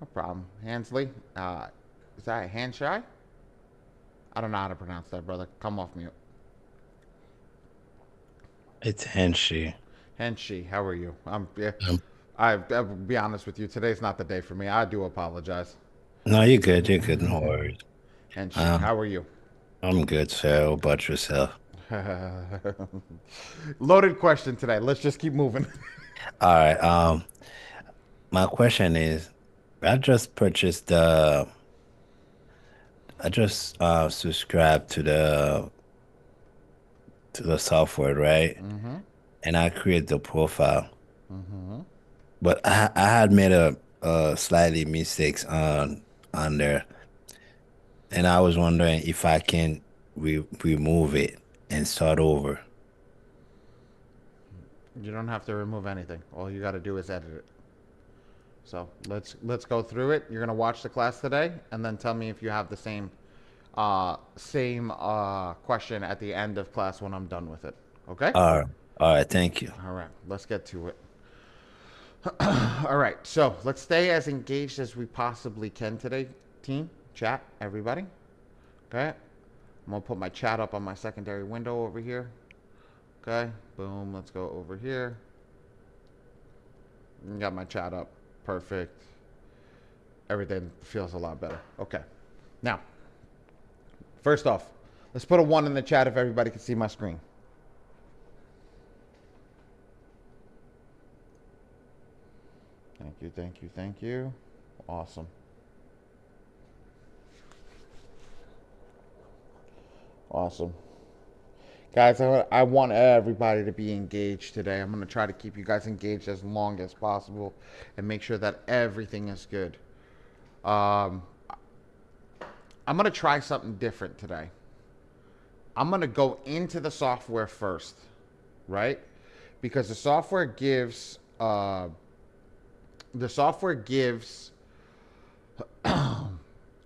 No problem. Hansley, is that Hanshai? I don't know how to pronounce that, brother. Come off mute. It's Henshi. Henshi, how are you? Yeah, Um, I'll be honest with you. Today's not the day for me. I do apologize. no, you're good. You're good. No worries. Henshi, Um, how are you? I'm good, sir. How about yourself? Loaded question today. Let's just keep moving. All right. My question is, I just purchased I just subscribed to the software, right? Mm-hmm. And I create the profile, Mm-hmm. but I had made a slightly mistakes on there, and I was wondering if I can remove it and start over. You don't have to remove anything. All you got to do is edit it. So let's go through it. You're gonna watch the class today, and then tell me if you have the same question at the end of class when I'm done with it. Okay? All right. Thank you. All right. Let's get to it. All right. So let's stay as engaged as we possibly can today, team, chat, everybody. Okay. I'm gonna put my chat up on my secondary window over here. Okay. Boom. Let's go over here. Got my chat up. Perfect. Everything feels a lot better. Okay. Now, first off, let's put a one in the chat if everybody can see my screen. Thank you, thank you, thank you. Awesome. Awesome. Guys, I want everybody to be engaged today. I'm going to try to keep you guys engaged as long as possible and make sure that everything is good. Um, I'm going to try something different today. I'm going to go into the software first, right? Because the software gives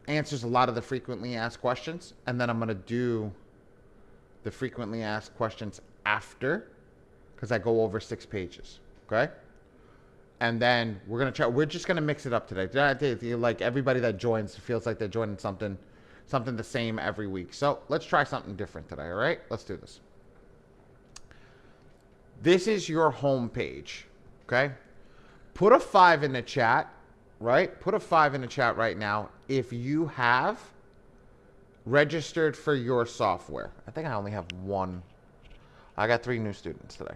answers a lot of the frequently asked questions, and then I'm going to do the frequently asked questions after because I go over 6 pages. Okay? And then we're gonna try. We're just gonna mix it up today. Like everybody that joins feels like they're joining something the same every week. So let's try something different today. All right? Let's do this. This is your home page. Okay? Put a five in the chat. Right? Put a five in the chat right now if you have registered for your software. I think I only have one. I got 3 new students today.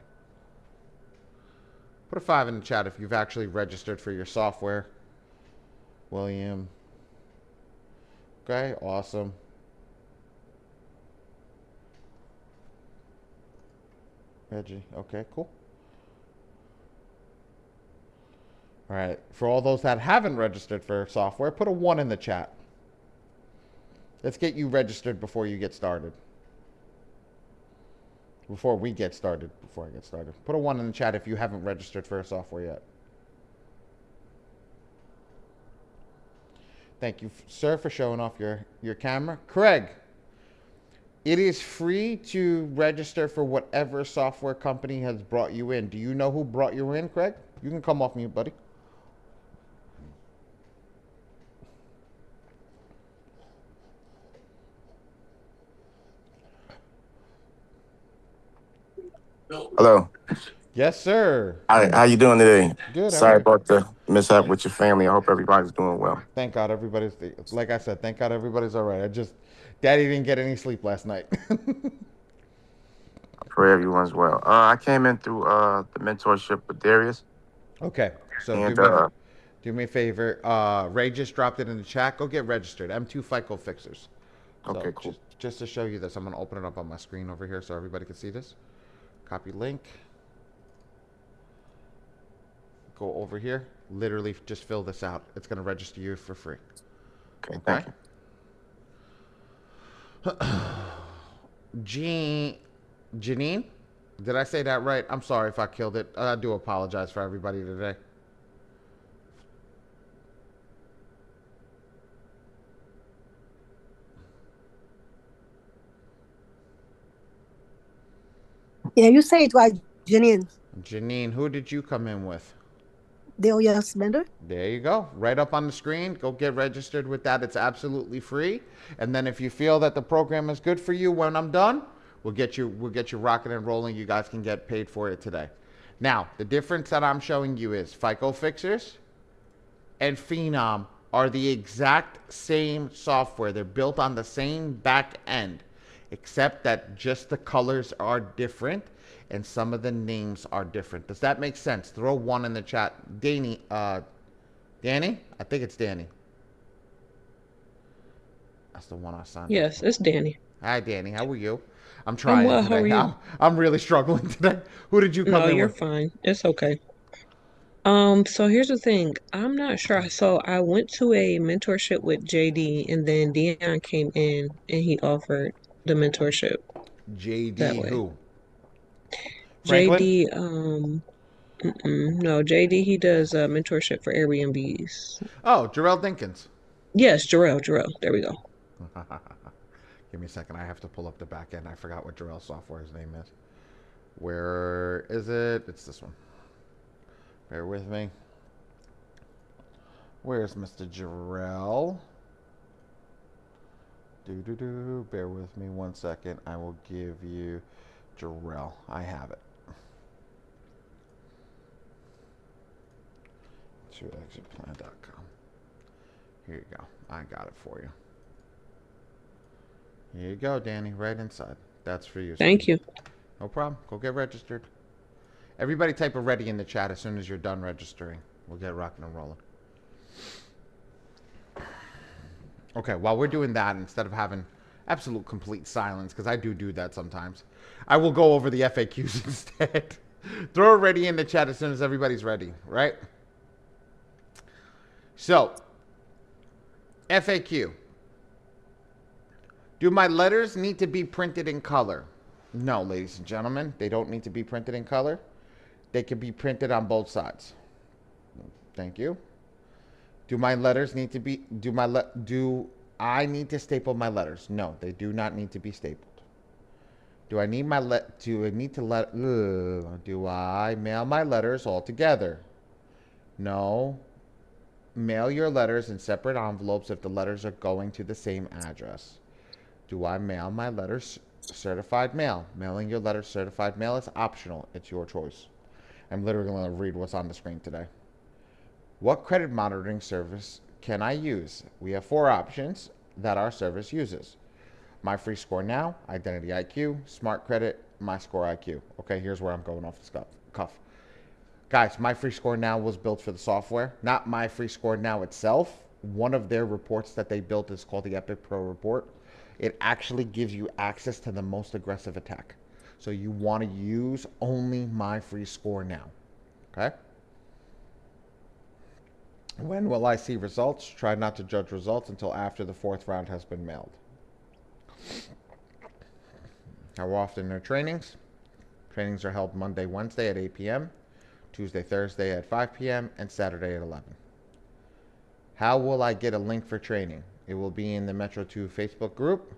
Put a five in the chat if you've actually registered for your software. William. Okay, awesome. Reggie. Okay, cool. All right. For all those that haven't registered for software, put a one in the chat. Let's get you registered before you get started. Before we get started. Before I get started. Put a one in the chat if you haven't registered for software yet. Thank you, sir, for showing off your camera. Craig, it is free to register for whatever software company has brought you in. Do you know who brought you in, Craig? You can come off mute, buddy. Hello. Yes, sir. Hi, how you doing today? Good. How are Sorry you? about the mishap with your family. I hope everybody's doing well. Thank God everybody's, like I said, thank God everybody's all right. Daddy didn't get any sleep last night. I pray everyone's well. I came in through the mentorship with Darius, Okay, so and do me a favor. Ray just dropped it in the chat. Go get registered. M2 FICO Fixers. okay, So cool. just to show you this, I'm gonna open it up on my screen over here so everybody can see this. Copy link. Go over here. Literally just fill this out. It's gonna register you for free. Okay, Okay. thank you. Jean, Janine, did I say that right? I'm sorry if I killed it. I do apologize for everybody today. Yeah, you say it right, Janine. Janine, who did you come in with? de Oyas Bender. There you go. Right up on the screen. Go get registered with that. It's absolutely free. And then if you feel that the program is good for you when I'm done, we'll get you rocking and rolling. You guys can get paid for it today. Now, the difference that I'm showing you is FICO Fixers and Phenome are the exact same software. They're built on the same back end, except that just the colors are different and some of the names are different. Does that make sense? Throw one in the chat. Danny, I think it's Danny. That's the one I signed up Yes, for. it's Danny. Hi, Danny. How are you? I'm I'm trying well. How are today. you? I'm really struggling today. Who did you come No, in you're with? fine. It's okay. So here's the thing. I'm not sure. So I went to a mentorship with JD, and then Dion came in and he offered the mentorship that JD way. who? Franklin? JD, no, JD, he does mentorship for Airbnbs. Oh, Jarrell Dinkins. Yes, Jarrell. There we go. Give me a second. I have to pull up the back end. I forgot what Jarrell's software's name is. Where is it? It's this one. Bear with me. Where's Mr. Jarrell? Bear with me 1 second. I will give you Jarrell. I have it. To exitplan.com. Here you go. I got it for you. Here you go, Danny. Right inside. That's for you. Thank you. No problem. Go get registered. Everybody type a ready in the chat as soon as you're done registering. We'll get rocking and rolling. Okay, while we're doing that, instead of having absolute complete silence, because I do that sometimes, I will go over the FAQs instead. Throw a ready in the chat as soon as everybody's ready, right? So, FAQ. Do my letters need to be printed in color? No, ladies and gentlemen, they don't need to be printed in color. They can be printed on both sides. Thank you. Do my letters need to be, do I need to staple my letters? No, they do not need to be stapled. Do I need do I mail my letters all together? No. Mail your letters in separate envelopes if the letters are going to the same address. Do I mail my letters certified mail? Mailing your letters certified mail is optional. It's your choice. I'm literally going to read what's on the screen today. What credit monitoring service can I use? We have 4 options that our service uses. My Free Score Now, Identity IQ, Smart Credit, My Score IQ. Okay, here's where I'm going off the cuff. Guys, My Free Score Now was built for the software, not My Free Score Now itself. One of their reports that they built is called the Epic Pro report. It actually gives you access to the most aggressive attack. So you want to use only My Free Score Now. Okay? When will I see results? Try not to judge results until after the 4th round has been mailed. How often are trainings? Trainings are held Monday, Wednesday at 8 p.m., Tuesday, Thursday at 5 p.m., and Saturday at 11. How will I get a link for training? It will be in the Metro 2 Facebook group,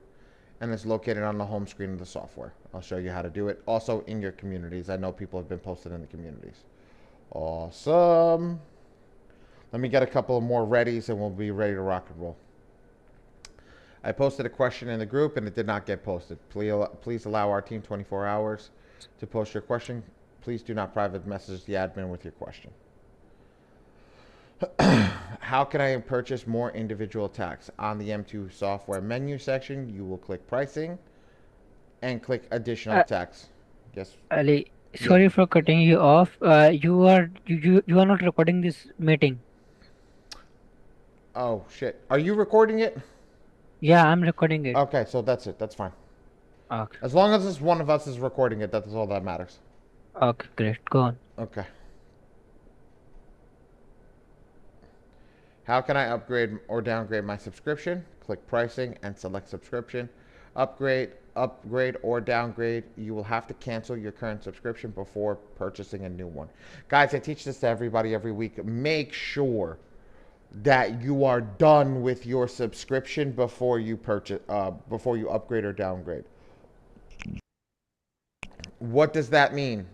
and it's located on the home screen of the software. I'll show you how to do it. Also in your communities. I know people have been posted in the communities. Awesome. Let me get a couple of more readies and we'll be ready to rock and roll. I posted a question in the group and it did not get posted. Please allow our team 24 hours to post your question. Please do not private message the admin with your question. How can I purchase more individual tax? On the M2 software menu section, you will click pricing and click additional tax. Yes. Ali, sorry for cutting you off. You are not recording this meeting. Oh shit. Are you recording it? Yeah, I'm recording it. Okay, so that's it. That's fine. Okay. As long as one of us is recording it, that's all that matters. Okay, great. Go on. Okay. How can I upgrade or downgrade my subscription? Click pricing and select subscription. Upgrade or downgrade. You will have to cancel your current subscription before purchasing a new one. Guys, I teach this to everybody every week. Make sure that you are done with your subscription before you purchase, before you upgrade or downgrade. What does that mean?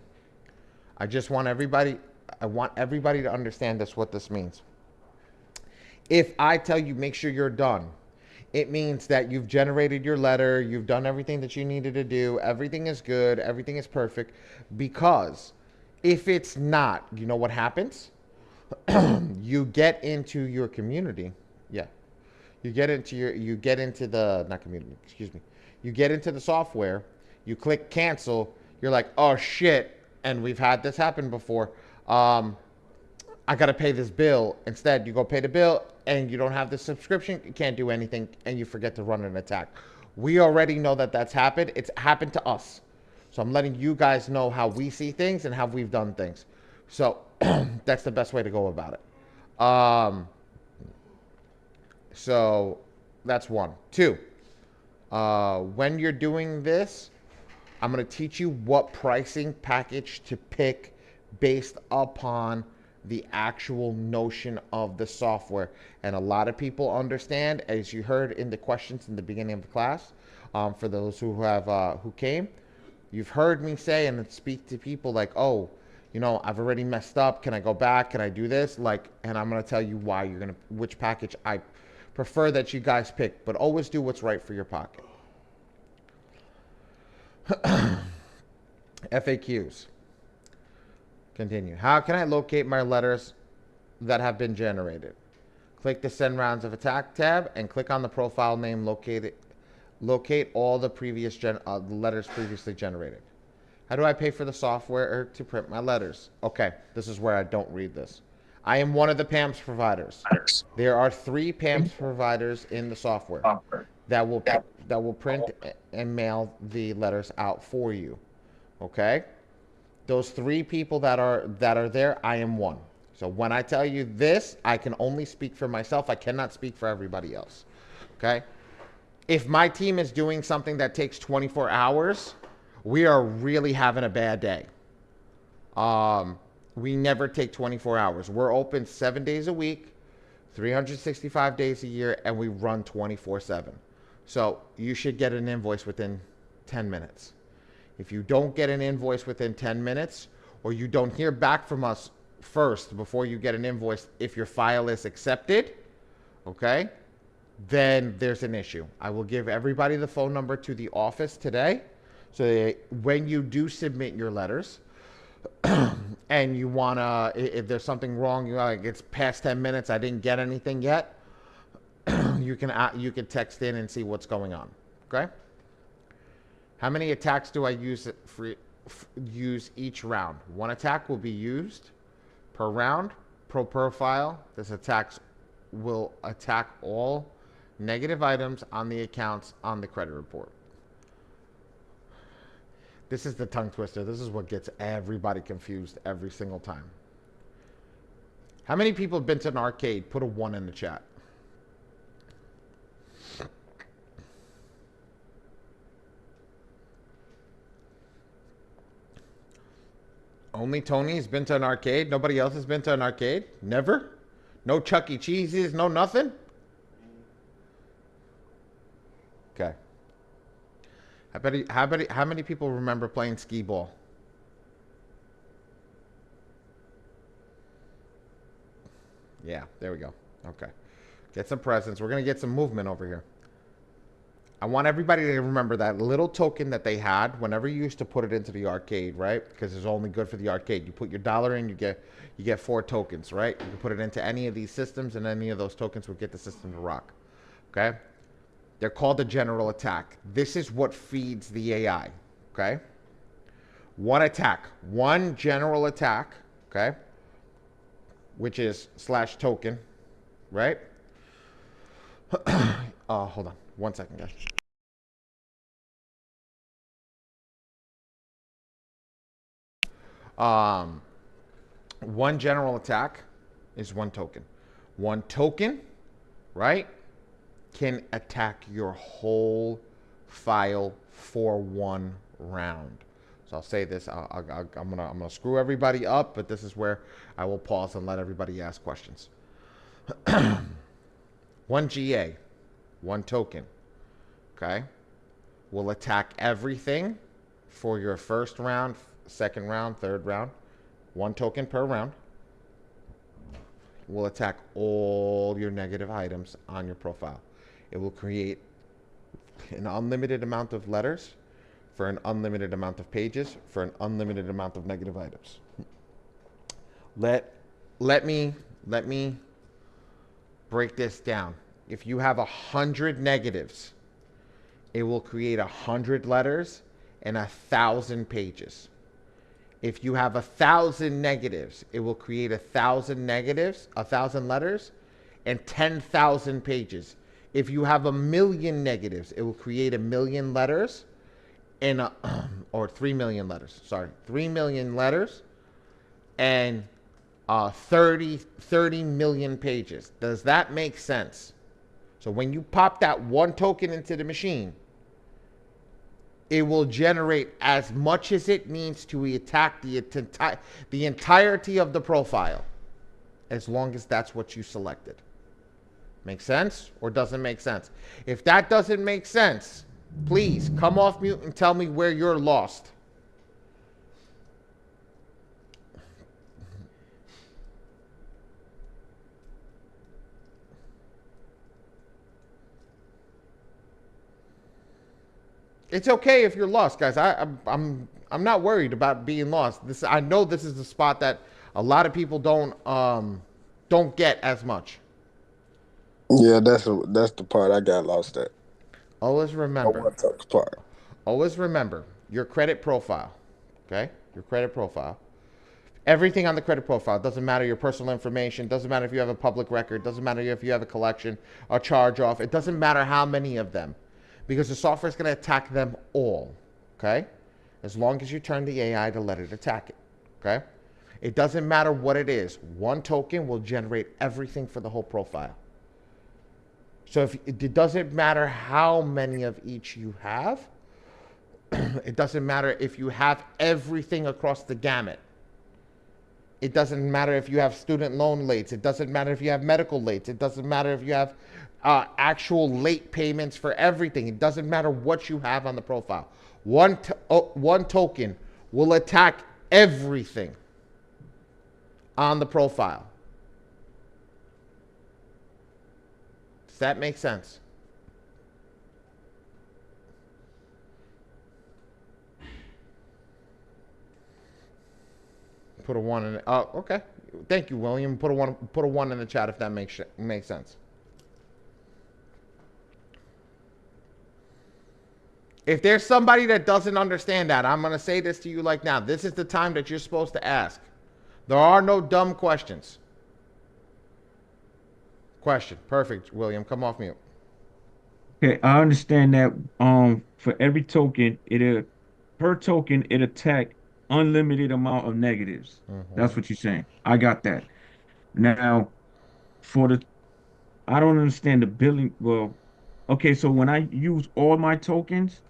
I just want everybody, I want everybody to understand this, what this means. If I tell you, make sure you're done, it means that you've generated your letter, you've done everything that you needed to do, everything is good, everything is perfect. Because if it's not, you know what happens? You get into your community. Yeah. You get into the, not community, excuse me. You get into the software, you click cancel, you're like, oh shit, and we've had this happen before. I got to pay this bill. Instead, you go pay the bill and you don't have the subscription. You can't do anything and you forget to run an attack. We already know that that's happened. It's happened to us. So I'm letting you guys know how we see things and how we've done things. So that's the best way to go about it. So that's one. Two, when you're doing this, I'm going to teach you what pricing package to pick based upon the actual notion of the software. And a lot of people understand, as you heard in the questions in the beginning of the class, for those who came, you've heard me say and speak to people like, oh, you know, I've already messed up. Can I go back? Can I do this? Like, and I'm going to tell you why which package I prefer that you guys pick, but always do what's right for your pocket. FAQs. Continue. How can I locate my letters that have been generated? Click the Send Rounds of Attack tab and click on the profile name. Locate all the previous letters previously generated. How do I pay for the software to print my letters? Okay, this is where I don't read this. I am one of the PAMS providers. There are 3 PAMS providers in the software that will print and mail the letters out for you. Okay? Those 3 people that are there, I am one. So when I tell you this, I can only speak for myself. I cannot speak for everybody else. Okay? If my team is doing something that takes 24 hours, we are really having a bad day. We never take 24 hours. We're open 7 days a week, 365 days a year, and we run 24/7. So you should get an invoice within 10 minutes. If you don't get an invoice within 10 minutes, or you don't hear back from us first before you get an invoice if your file is accepted, okay, then there's an issue. I will give everybody the phone number to the office today, so that when you do submit your letters, and you wanna, if there's something wrong, you're like, it's past 10 minutes, I didn't get anything yet, you can text in and see what's going on. Okay. How many attacks do I use each round? 1 attack will be used per round, per profile. This attacks will attack all negative items on the accounts on the credit report. This is the tongue twister. This is what gets everybody confused every single time. How many people have been to an arcade? Put a 1 in the chat. Only Tony's been to an arcade? Nobody else has been to an arcade? Never? No Chuck E. Cheese's? No nothing? Okay. How many people remember playing skee ball? Yeah, there we go. Okay. Get some presents. We're going to get some movement over here. I want everybody to remember that little token that they had whenever you used to put it into the arcade, right? Because it's only good for the arcade. You put your dollar in, you get 4 tokens, right? You can put it into any of these systems, and any of those tokens will get the system to rock. Okay? They're called the general attack. This is what feeds the AI. Okay? 1 attack, 1 general attack, okay? Which is /token, right? Hold on 1 second, guys. One general attack is 1 token. 1 token, right, can attack your whole file for 1 round. So I'll say this. I'm gonna screw everybody up, but this is where I will pause and let everybody ask questions. 1 GA, 1 token, okay, will attack everything for your first round, second round, third round. 1 token per round. will attack all your negative items on your profile. It will create an unlimited amount of letters for an unlimited amount of pages for an unlimited amount of negative items. Let me break this down. If you have 100 negatives, it will create 100 letters and 1,000 pages. If you have 1,000 negatives, it will create 1,000 negatives, 1,000 letters, and 10,000 pages. If you have 1,000,000 negatives, it will create 1,000,000 letters and or 3,000,000 letters. Sorry, 3,000,000 letters and 30 million pages. Does that make sense? So when you pop that one token into the machine, it will generate as much as it needs to attack the entirety of the profile, as long as that's what you selected. Make sense or doesn't make sense? If that doesn't make sense, please come off mute and tell me where you're lost. It's okay if you're lost, guys. I'm not worried about being lost. I know this is the spot that a lot of people don't get as much. Yeah, that's the part I got lost at. Always The remember. one touch part. Always remember your credit profile. Okay? Your credit profile. Everything on the credit profile. Doesn't matter your personal information. Doesn't matter if you have a public record. Doesn't matter if you have a collection, a charge off. It doesn't matter how many of them. Because the software is going to attack them all, okay? As long as you turn the AI to let it attack it, okay? It doesn't matter what it is. One token will generate everything for the whole profile. So it doesn't matter how many of each you have. It doesn't matter if you have everything across the gamut. It doesn't matter if you have student loan lates. It doesn't matter if you have medical lates. It doesn't matter if you have actual late payments for everything. It doesn't matter what you have on the profile. One token will attack everything on the profile. Does that make sense? Put a 1 in it. Oh, okay. Thank you, William. Put a 1 in the chat if that makes sense. If there's somebody that doesn't understand that, I'm going to say this to you like now. This is the time that you're supposed to ask. There are no dumb questions. Question. Perfect, William. Come off mute. Okay, I understand that for every token, per token it attack unlimited amount of negatives. That's what you're saying. I got that. Now, I don't understand the billing. Well, okay, so when I use all my tokens,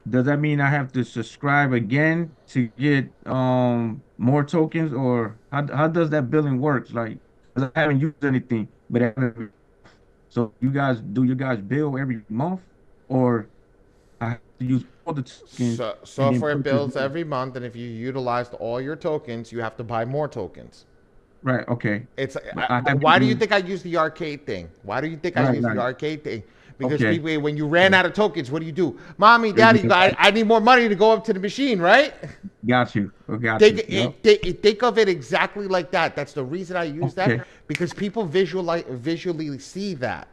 does that mean I have to subscribe again to get more tokens, or how does that billing works? Like, 'cause I haven't used anything, but I haven't. So you guys bill every month, or I have to use all the tokens and then Software purchase bills more? every month, and if you utilized all your tokens, you have to buy more tokens. Right. Okay. It's But I haven't why do you used. think I use the arcade thing? Why do you think I Right. use the Right. arcade thing? Because Okay. people, when you ran out of tokens, what do? Mommy, Daddy, I need more money to go up to the machine, right? Got you. Got you. Yep. Think of it exactly like that. That's the reason I use Okay. that, because people visually see that.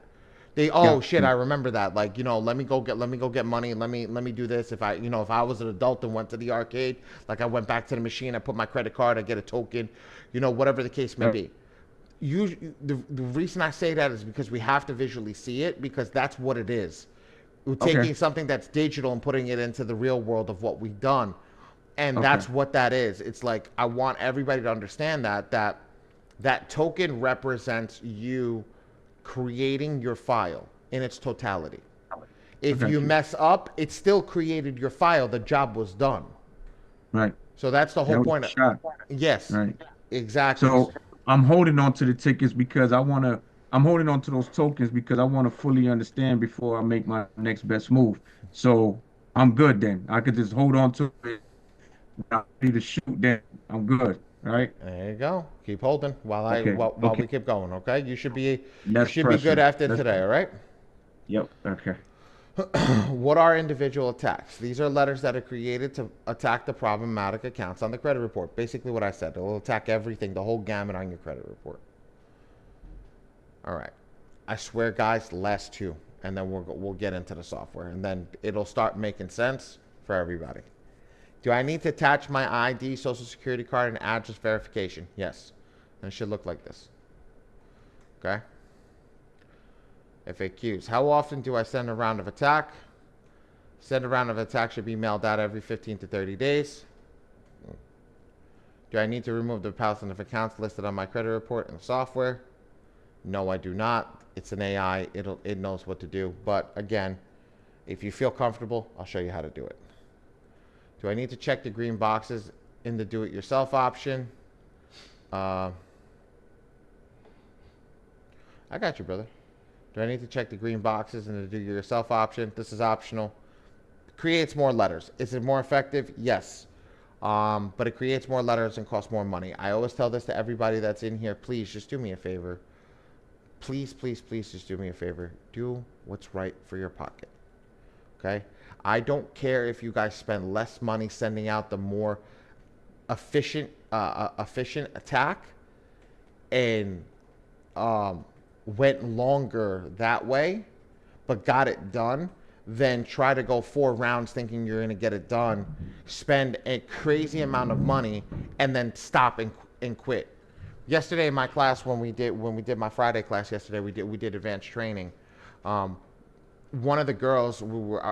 They Got shit, you. I remember that. Like, let me go get money. Let me do this. If I was an adult and went to the arcade, like I went back to the machine, I put my credit card, I get a token, whatever the case may be. The reason I say that is because we have to visually see it, because that's what it is. We're taking something that's digital and putting it into the real world of what we've done. And that's what that is. It's like, I want everybody to understand that token represents you creating your file in its totality. If you mess up, it still created your file. The job was done. Right. So that's the whole point. Yes. Right. Exactly. So I'm holding on to the tickets because I'm holding on to those tokens because I want to fully understand before I make my next best move. So I'm good then. I could just hold on to it. When I'm ready to shoot, then I'm good. right? There you go. Keep holding while Okay. while we Okay. keep going. Okay. You Less should be good pressure. after Less today. All pressure. right. Yep. Okay. What are individual attacks? These are letters that are created to attack the problematic accounts on the credit report. Basically, what I said. It will attack everything, the whole gamut on your credit report. All right. I swear, guys, last two, and then we'll get into the software, and then it'll start making sense for everybody. Do I need to attach my ID, social security card, and address verification? Yes. And it should look like this. Okay. FAQs. How often do I send a round of attack? Send a round of attack should be mailed out every 15 to 30 days. Do I need to remove the thousands of accounts listed on my credit report in the software? No, I do not. It's an AI. It knows what to do. But again, if you feel comfortable, I'll show you how to do it. Do I need to check the green boxes in the do-it-yourself option? I got you, brother. Do I need to check the green boxes in the do-it-yourself option? This is optional. Creates more letters. Is it more effective? Yes. But it creates more letters and costs more money. I always tell this to everybody that's in here. Please, just do me a favor. Please, please, please just do me a favor. Do what's right for your pocket. Okay? I don't care if you guys spend less money sending out the more efficient attack and went longer that way, but got it done, than try to go 4 rounds thinking you're going to get it done, spend a crazy amount of money, and then stop and quit. Yesterday in my class, when we did my Friday class yesterday, we did advanced training. One of the girls,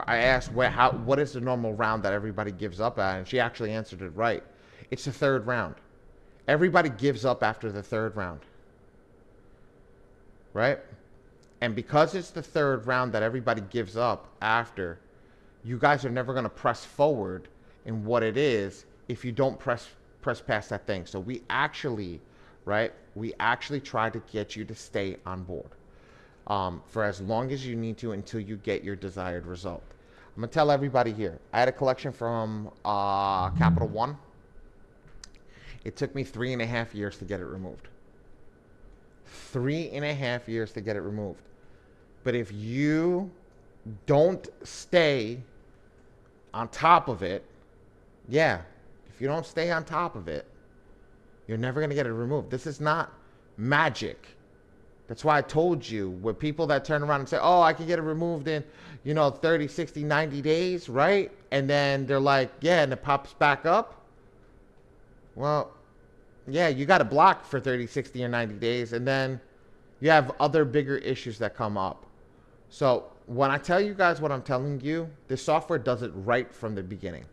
I asked what is the normal round that everybody gives up at, and she actually answered it right. It's the 3rd round. Everybody gives up after the 3rd round, right? And because it's the 3rd round that everybody gives up after, you guys are never going to press forward in what it is if you don't press past that thing. So we actually try to get you to stay on board for as long as you need to until you get your desired result. I'm going to tell everybody here. I had a collection from Capital One. It took me 3.5 years to get it removed. 3.5 years to get it removed. But if you don't stay on top of it, if you don't stay on top of it, you're never going to get it removed. This is not magic. That's why I told you, with people that turn around and say, oh, I can get it removed in, 30, 60, 90 days, right? And then they're like, yeah, and it pops back up. Well, yeah, you got to block for 30, 60, or 90 days, and then you have other bigger issues that come up. So when I tell you guys what I'm telling you, this software does it right from the beginning.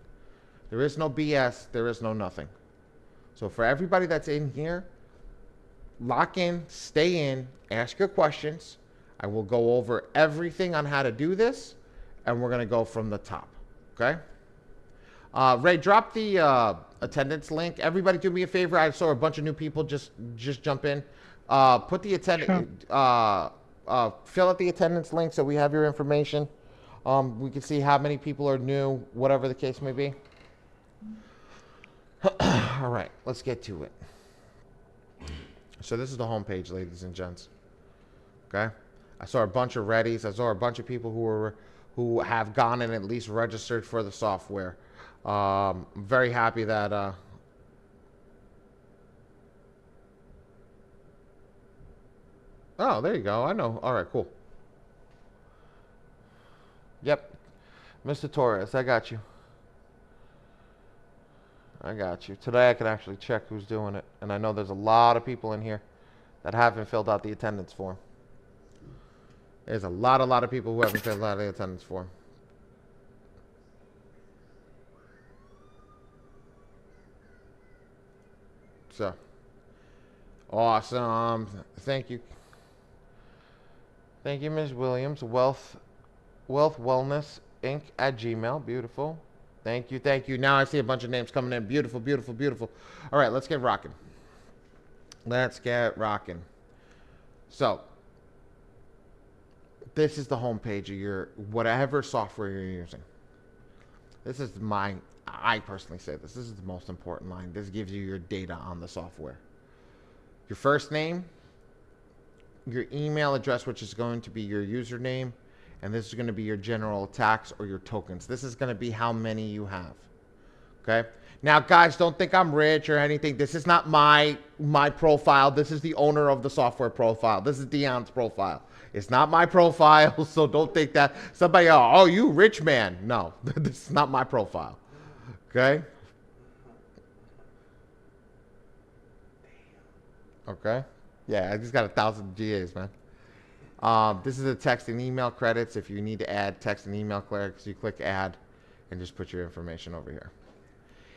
There is no BS. There is no nothing. So for everybody that's in here, lock in, stay in, ask your questions. I will go over everything on how to do this, and we're going to go from the top. Okay? Ray, drop the attendance link. Everybody do me a favor. I saw a bunch of new people just jump in. Put the attendance, fill out the attendance link so we have your information. We can see how many people are new, whatever the case may be. All right, let's get to it. So this is the home page, ladies and gents. Okay? I saw a bunch of readies. I saw a bunch of people who have gone and at least registered for the software. I'm very happy that oh, there you go. I know. All right, cool. Yep. Mr. Torres, I got you. I got you. Today I can actually check who's doing it. And I know there's a lot of people in here that haven't filled out the attendance form. There's a lot of people who haven't filled out the attendance form. So, awesome. Thank you. Thank you, Ms. Williams. Wealth Wellness Inc. at Gmail. Beautiful. Thank you. Thank you. Now I see a bunch of names coming in. Beautiful, beautiful, beautiful. All right, let's get rocking. Let's get rocking. So, this is the home page of your whatever software you're using. This is I personally say this is the most important line. This gives you your data on the software. Your first name, your email address, which is going to be your username, and this is going to be your general attacks or your tokens. This is going to be how many you have. Okay? Now, guys, don't think I'm rich or anything. This is not my profile. This is the owner of the software profile. This is Dion's profile. It's not my profile, so don't think that somebody, oh, you rich man. No, this is not my profile. Okay? Okay? Yeah, I just got 1,000 GAs, man. This is the text and email credits. If you need to add text and email credits, you click add and just put your information over here.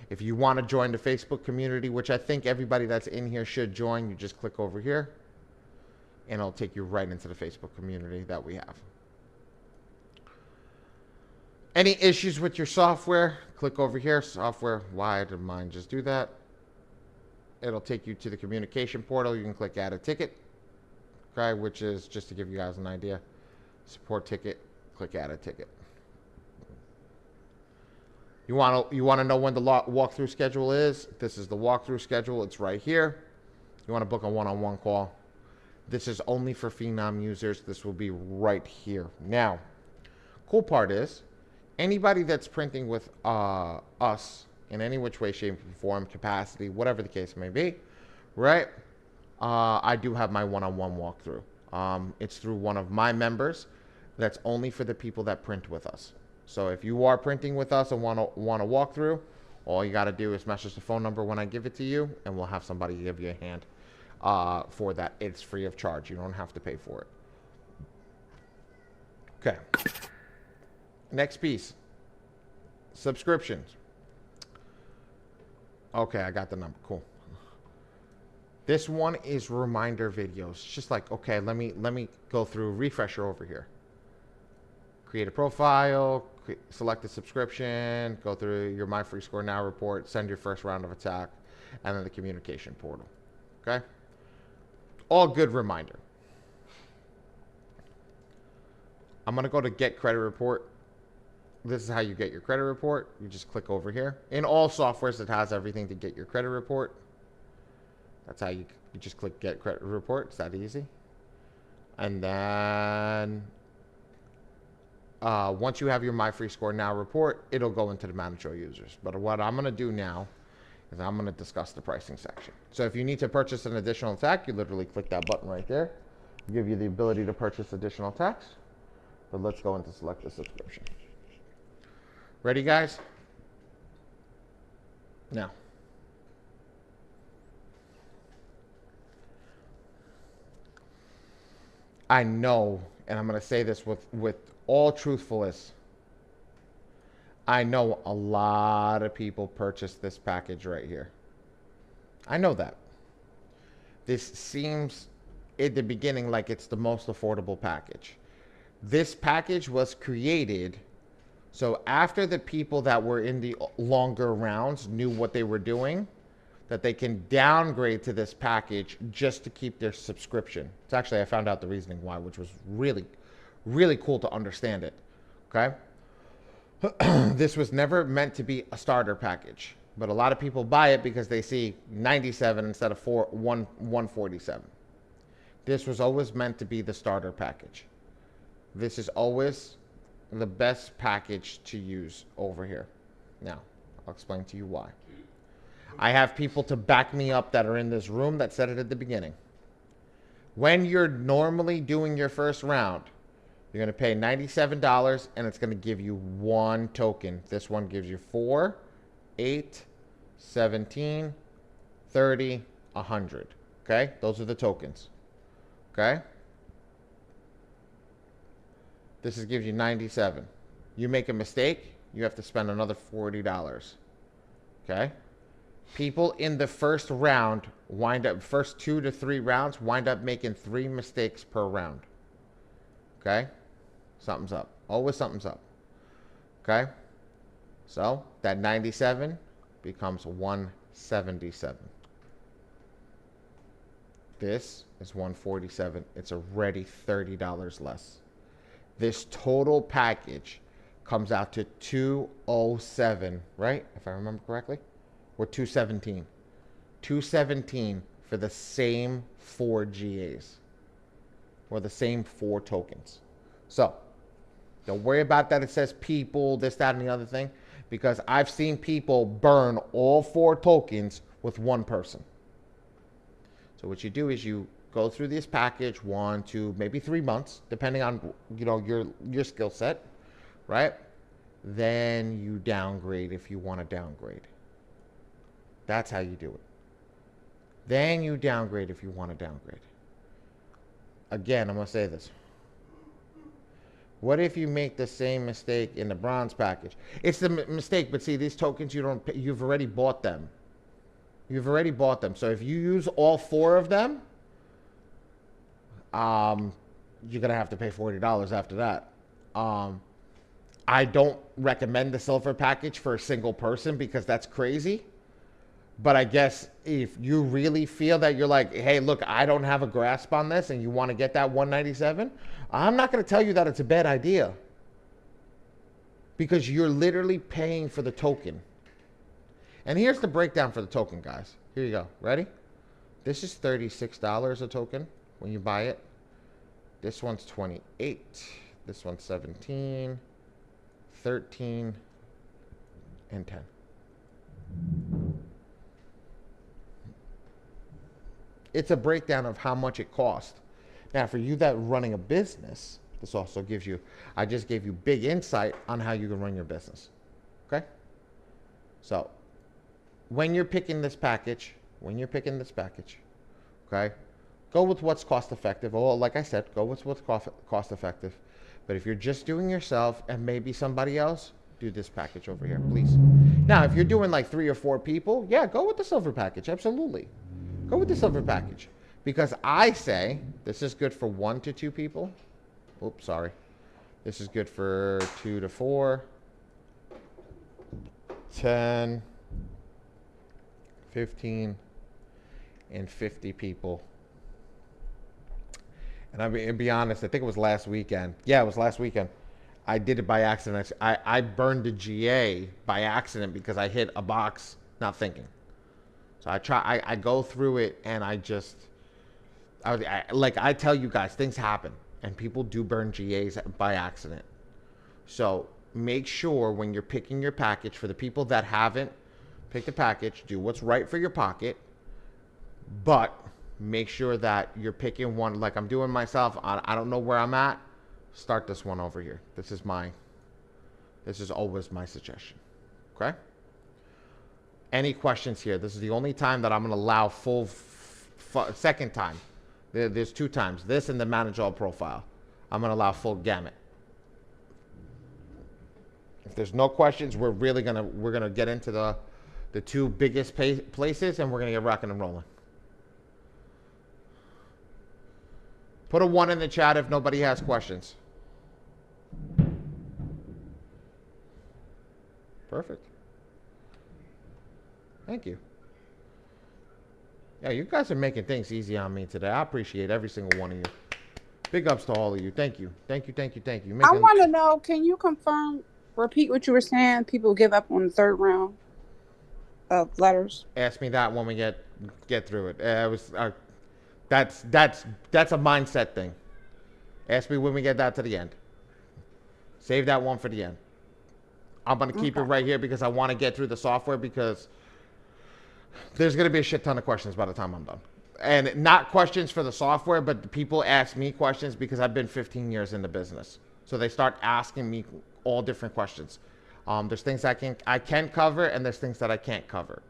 If you want to join the Facebook community, which I think everybody that's in here should join, you just click over here and it'll take you right into the Facebook community that we have. Any issues with your software, click over here, software. Why did mine just do that? It'll take you to the communication portal. You can click add a ticket, okay, which is just to give you guys an idea. Support ticket, click add a ticket. You want to know when the walkthrough schedule is? This is the walkthrough schedule. It's right here. You want to book a one-on-one call. This is only for Phenom users. This will be right here. Now, cool part is, anybody that's printing with us in any which way, shape, or form, capacity, whatever the case may be, right? I do have my one-on-one walkthrough. It's through one of my members. That's only for the people that print with us. So if you are printing with us and want to walk through, all you got to do is message the phone number when I give it to you, and we'll have somebody give you a hand for that. It's free of charge. You don't have to pay for it. Okay. Next piece. Subscriptions. Okay, I got the number. Cool. This one is reminder videos. Just like, okay, let me go through refresher over here. Create a profile, select a subscription, go through your My Free Score Now report, send your first round of attack, and then the communication portal. Okay? All good reminder. I'm going to go to Get Credit Report. This is how you get your credit report. You just click over here. In all softwares, it has everything to get your credit report. That's how you just click Get Credit Report. It's that easy. And then once you have your My Free Score Now report, it'll go into the Manage Your Users. But what I'm going to do now is I'm going to discuss the pricing section. So if you need to purchase an additional attack, you literally click that button right there. It'll give you the ability to purchase additional attacks. But let's go into select the subscription. Ready, guys? Now. I know, and I'm going to say this with all truthfulness, I know a lot of people purchased this package right here. I know that. This seems at the beginning like it's the most affordable package. This package was created so after the people that were in the longer rounds knew what they were doing, that they can downgrade to this package just to keep their subscription. It's actually, I found out the reasoning why, which was really, really cool to understand it. Okay? This was never meant to be a starter package, but a lot of people buy it because they see 97 instead of 147. This was always meant to be the starter package. This is always the best package to use over here. Now, I'll explain to you why. I have people to back me up that are in this room that said it at the beginning. When you're normally doing your first round, you're going to pay $97 and it's going to give you one token. This one gives you 4, 8, 17, 30, 100. Okay? Those are the tokens. Okay? This gives you 97. You make a mistake, you have to spend another $40. Okay? People in the first round first 2 to 3 rounds wind up making 3 mistakes per round. Okay? Something's up. Always something's up. Okay? So, that 97 becomes 177. This is 147. It's already $30 less. This total package comes out to 207, right? If I remember correctly, or 217. 217 for the same 4 GAs, or the same 4 tokens. So don't worry about that. It says people, this, that, and the other thing, because I've seen people burn all 4 tokens with one person. So what you do is you go through this package 1, 2, maybe 3 months, depending on your skill set, right? Then you downgrade if you want to downgrade. That's how you do it. Then you downgrade if you want to downgrade. Again, I'm going to say this. What if you make the same mistake in the bronze package? It's the mistake, but see, these tokens, you've already bought them. You've already bought them. So if you use all 4 of them, you're going to have to pay $40 after that. I don't recommend the silver package for a single person because that's crazy. But I guess if you really feel that you're like, hey, look, I don't have a grasp on this and you want to get that 197, I'm not going to tell you that it's a bad idea. Because you're literally paying for the token. And here's the breakdown for the token, guys. Here you go. Ready? This is $36 a token when you buy it. This one's 28. This one's 17, 13, and 10. It's a breakdown of how much it costs. Now, for you that are running a business, this also gives you, I just gave you big insight on how you can run your business. Okay? So, when you're picking this package, okay, go with what's cost effective. Or like I said, go with what's cost effective. But if you're just doing yourself and maybe somebody else, do this package over here, please. Now, if you're doing like 3 or 4 people, yeah, go with the silver package. Absolutely. Go with the silver package. Because I say this is good for 1 to 2 people. Oops, sorry. This is good for 2 to 4, 10, 15, and 50 people. And I'll be honest, I think it was last weekend. Yeah, it was last weekend. I did it by accident. I burned a GA by accident because I hit a box not thinking. So I go through it and I tell you guys, things happen and people do burn GAs by accident. So make sure when you're picking your package, for the people that haven't picked a package, do what's right for your pocket, but make sure that you're picking one like I'm doing myself. I don't know where I'm at. Start this one over here. This is always my suggestion. Okay? Any questions here? This is the only time that I'm going to allow second time. There's 2 times. This and the manage all profile. I'm going to allow full gamut. If there's no questions, we're going to get into the 2 biggest places and we're going to get rocking and rolling. Put a 1 in the chat if nobody has questions. Perfect. Thank you. Yeah, you guys are making things easy on me today. I appreciate every single one of you. Big ups to all of you. Thank you. Thank you. I want to know, can you repeat what you were saying? People give up on the 3rd round of letters. Ask me that when we get through it. That's a mindset thing. Ask me when we get that to the end. Save that one for the end. I'm going to keep it right here because I want to get through the software because there's going to be a shit ton of questions by the time I'm done. And not questions for the software, but people ask me questions because I've been 15 years in the business. So they start asking me all different questions. There's things I can cover and there's things that I can't cover.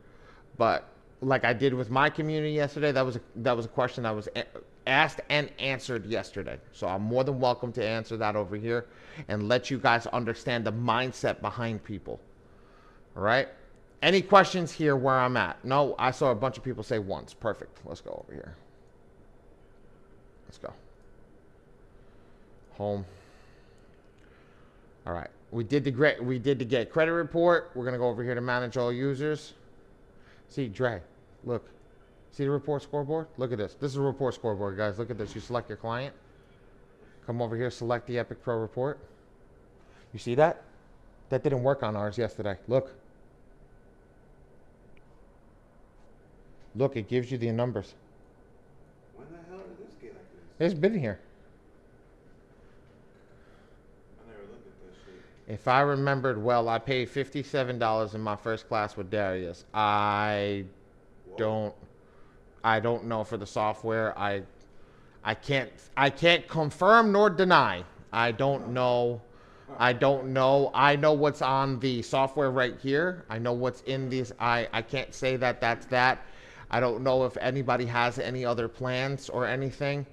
But like I did with my community yesterday, that was a question that was asked and answered yesterday. So I'm more than welcome to answer that over here and let you guys understand the mindset behind people. All right? Any questions here where I'm at? No, I saw a bunch of people say once. Perfect. Let's go over here. Let's go. Home. All right. We did the get credit report. We're going to go over here to manage all users. See, Dre, look. See the report scoreboard? Look at this. This is a report scoreboard, guys. Look at this. You select your client. Come over here, select the Epic Pro report. You see that? That didn't work on ours yesterday. Look. Look, it gives you the numbers. When the hell did this get like this? It's been here. I never looked at that shit. If I remembered well, I paid $57 in my first class with Darius. I don't know for the software. I can't confirm nor deny. I don't know. I know what's on the software right here. I know what's in these. I can't say that that's that. I don't know if anybody has any other plans or anything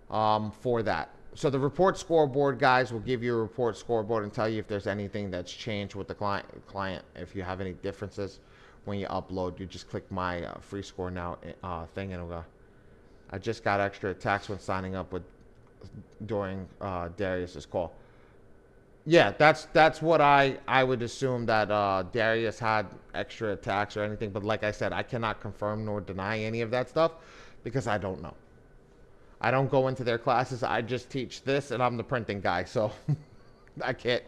for that. So the report scoreboard guys will give you a report scoreboard and tell you if there's anything that's changed with the client. If you have any differences when you upload, you just click my free score now thing and it'll go. I just got extra attacks when signing up during Darius's call. Yeah, that's what I would assume that Darius had extra attacks or anything. But like I said, I cannot confirm nor deny any of that stuff because I don't know. I don't go into their classes. I just teach this, and I'm the printing guy, so I can't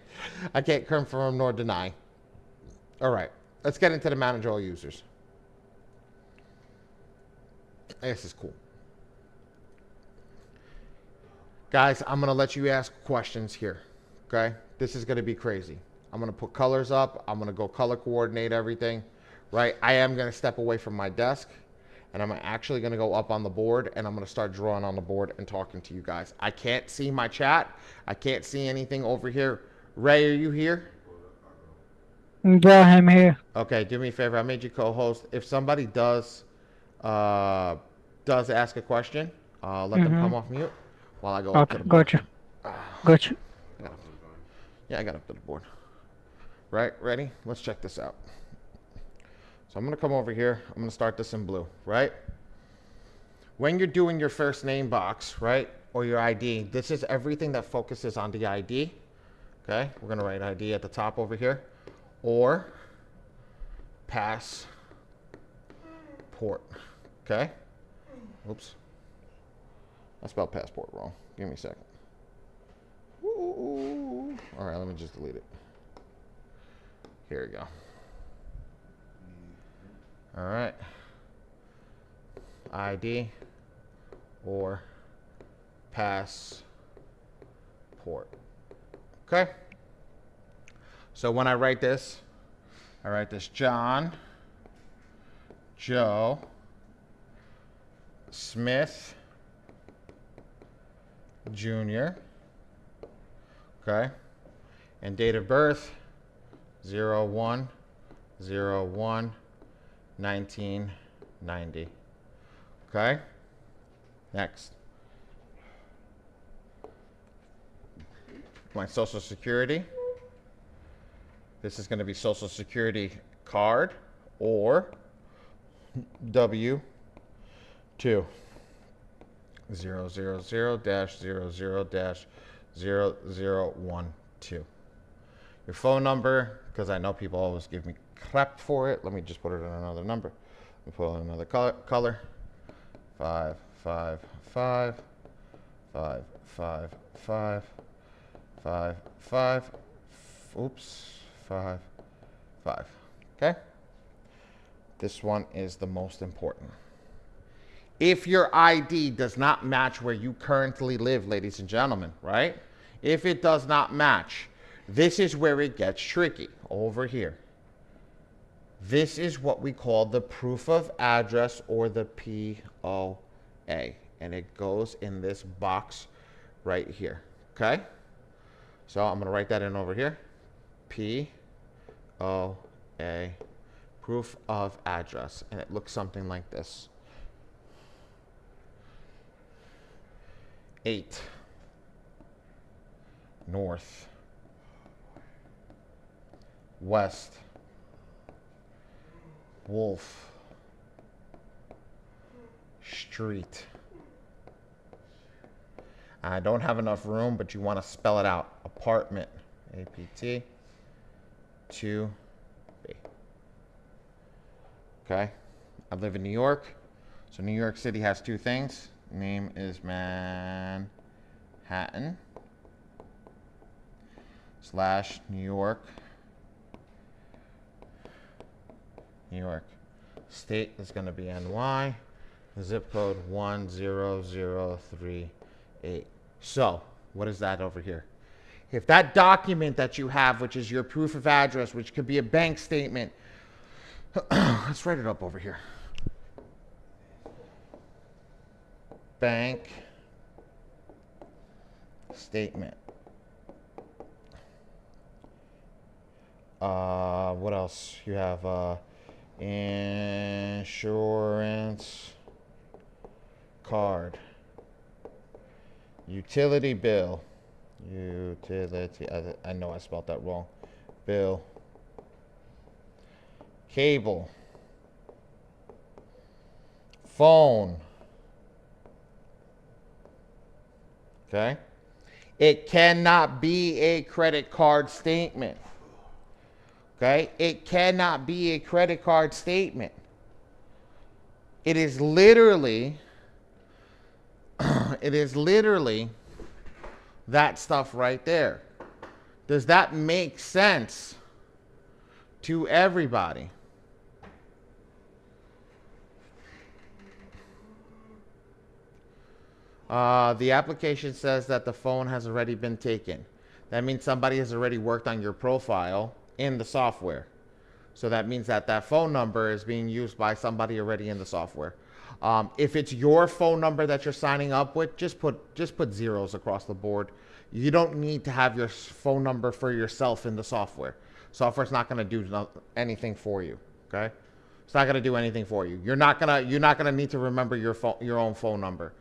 confirm nor deny. All right, let's get into the manage all users. This is cool. Guys, I'm going to let you ask questions here, okay? This is going to be crazy. I'm going to put colors up. I'm going to go color coordinate everything, right? I am going to step away from my desk, and I'm actually going to go up on the board, and I'm going to start drawing on the board and talking to you guys. I can't see my chat. I can't see anything over here. Ray, are you here? Yeah, I'm here. Okay, do me a favor. I made you co-host. If somebody does ask a question, let them come off mute while I go up to the board. Gotcha. I got up to the board. Right, ready? Let's check this out. So I'm going to come over here. I'm going to start this in blue, right? When you're doing your first name box, right, or your ID, this is everything that focuses on the ID. Okay, we're going to write ID at the top over here. Or passport. Okay? Oops. I spelled passport wrong. Give me a second. Ooh. All right, let me just delete it. Here we go. All right. ID or passport. Okay? So when I write this John, Joe, Smith, Jr., okay? And date of birth, 01/01/1990. Okay? Next. My social security. This is going to be social security card or W2 000-00-0012. Your phone number, because I know people always give me crap for it. Let me just put it in another number. Let me put it in another color. 555 555 55. Oops. 5. Okay? This one is the most important. If your ID does not match where you currently live, ladies and gentlemen, right? If it does not match, this is where it gets tricky. Over here. This is what we call the proof of address or the POA. And it goes in this box right here. Okay? So I'm going to write that in over here. POA, proof of address, and it looks something like this. 8 North West Wolf Street. I don't have enough room, but you want to spell it out. Apartment, APT 2B. Okay, I live in New York, so New York City has two things. Name is Manhattan / New York New York. State is going to be NY. Zip code 10038. So, what is that over here? If that document that you have, which is your proof of address, which could be a bank statement, let's write it up over here. Bank statement. What else? You have insurance card, utility bill, I know I spelled that wrong, bill, cable, phone, okay? It cannot be a credit card statement, okay? It cannot be a credit card statement. It is literally that stuff right there. Does that make sense to everybody? The application says that the phone has already been taken. That means somebody has already worked on your profile in the software. So that means that that phone number is being used by somebody already in the software. If it's your phone number that you're signing up with, just put zeros across the board. You don't need to have your phone number for yourself in the software. Software's not going to do anything for you. Okay, it's not going to do anything for you. You're not gonna need to remember your own phone number.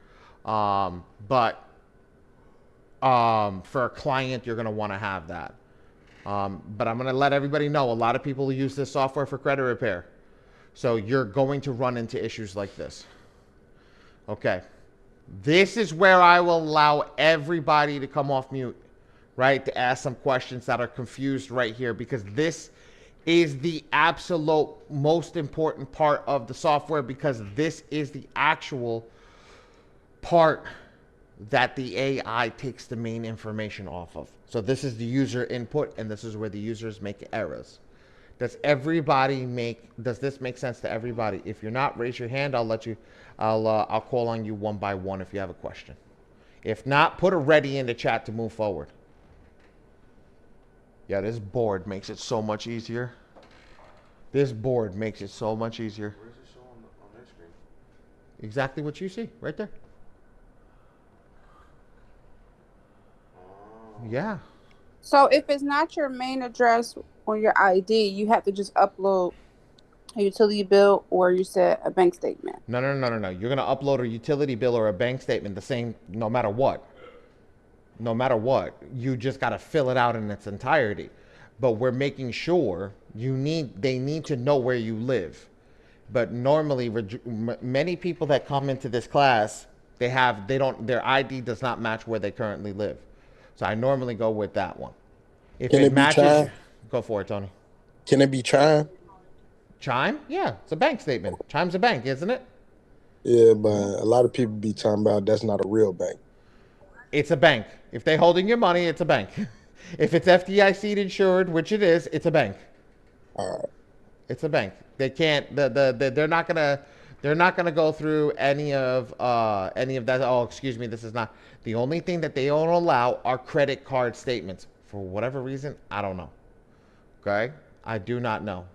But for a client, you're going to want to have that. But I'm going to let everybody know, a lot of people use this software for credit repair. So you're going to run into issues like this. Okay. This is where I will allow everybody to come off mute, right? To ask some questions that are confused right here, because this is the absolute most important part of the software, because this is the actual part that the AI takes the main information off of. So this is the user input, and this is where the users make errors. Does this make sense to everybody? If you're not, raise your hand. I'll call on you one by one if you have a question. If not, put a ready in the chat to move forward. Yeah, this board makes it so much easier. This board makes it so much easier. Where does it show on their screen? Exactly what you see, right there. Yeah. So if it's not your main address on your ID, you have to just upload a utility bill, or you said a bank statement. No. You're gonna upload a utility bill or a bank statement the same, no matter what. No matter what, you just gotta fill it out in its entirety. But we're making sure they need to know where you live. But normally, many people that come into this class, their ID does not match where they currently live. So I normally go with that one. If it matches, go for it, Tony. Can it be Chime? Chime? Yeah, it's a bank statement. Chime's a bank, isn't it? Yeah, but a lot of people be talking about that's not a real bank. It's a bank. If they're holding your money, it's a bank. If it's FDIC insured, which it is, it's a bank. All right. It's a bank. They can't. They're not gonna go through any of that. Oh, excuse me. This is not. The only thing that they don't allow are credit card statements for whatever reason. I don't know. Okay, I do not know.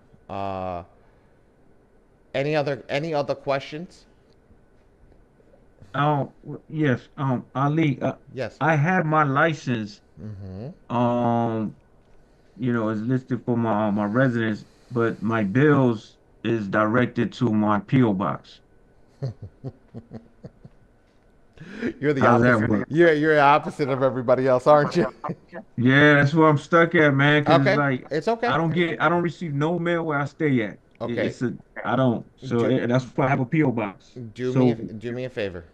Any other questions? Oh, yes. Ali. Yes. I have my license. Mm-hmm. It's listed for my residence, but my bills is directed to my PO box. You're the How's that opposite. work? You're the opposite of everybody else, aren't you? Yeah, that's where I'm stuck at, man. 'Cause Okay. it's like It's okay. I don't receive no mail where I stay at. Okay. I don't. So that's why I have a PO box. Do me a favor.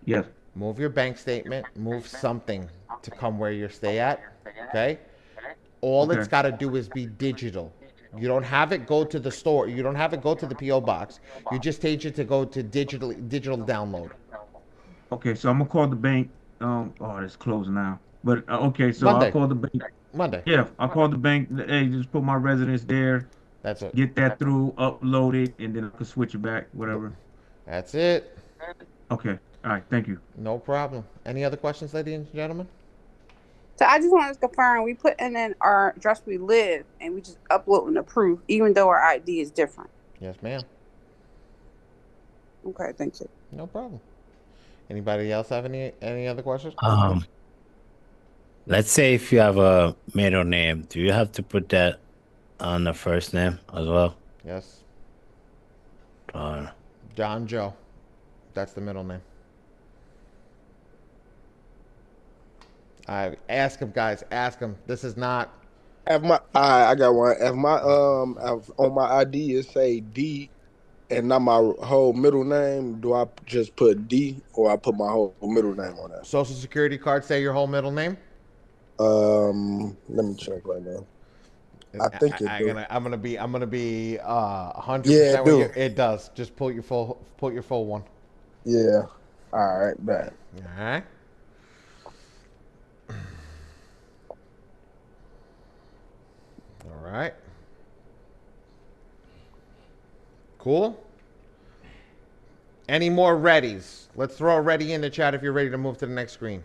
Yes. Move your bank statement. Move something to come where you stay at. Okay. All it's got to do is be digital. You don't have it go to the store. You don't have it go to the PO box. You just change it to go to digital download. Okay, so I'm gonna call the bank. It's closed now. But okay, so Monday. I'll call the bank. Monday. Yeah, I'll call the bank. Hey, just put my residence there. That's it. Get that through, upload it, and then I can switch it back, whatever. That's it. Okay. All right. Thank you. No problem. Any other questions, ladies and gentlemen? So I just wanted to confirm we put in our address we live and we just upload and approve, even though our ID is different. Yes, ma'am. Okay, thank you. No problem. Anybody else have any other questions? Let's say if you have a middle name, do you have to put that on the first name as well? Yes. Uh, John Joe. That's the middle name. Ask him, guys. Ask him. This is not. I got one. If my on my ID it say D and not my whole middle name, do I just put D or I put my whole middle name on that? Social security card say your whole middle name? Let me check right now. I think it do. I'm gonna be 100% Yeah, with you. It does. Just put your full one. Yeah. All right, bet. All right. All right. Cool. Any more readies? Let's throw a ready in the chat if you're ready to move to the next screen.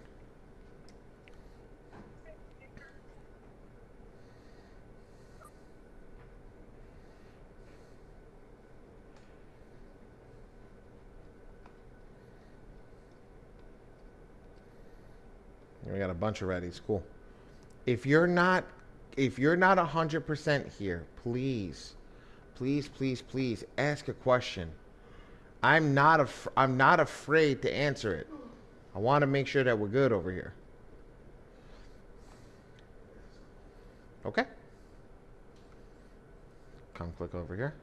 We got a bunch of readies. Cool. If you're not 100% here, please ask a question. I'm not afraid to answer it. I want to make sure that we're good over here. Okay. Come click over here.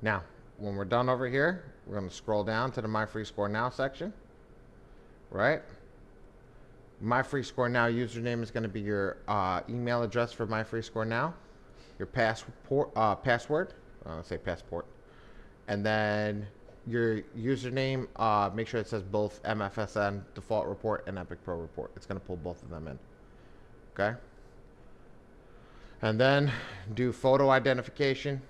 Now, when we're done over here, we're going to scroll down to the My Free Score Now section. Right? My Free Score Now username is going to be your email address for My Free Score Now, your password, let's say passport, and then your username. Make sure it says both MFSN Default Report and Epic Pro Report. It's going to pull both of them in. Okay. And then do photo identification,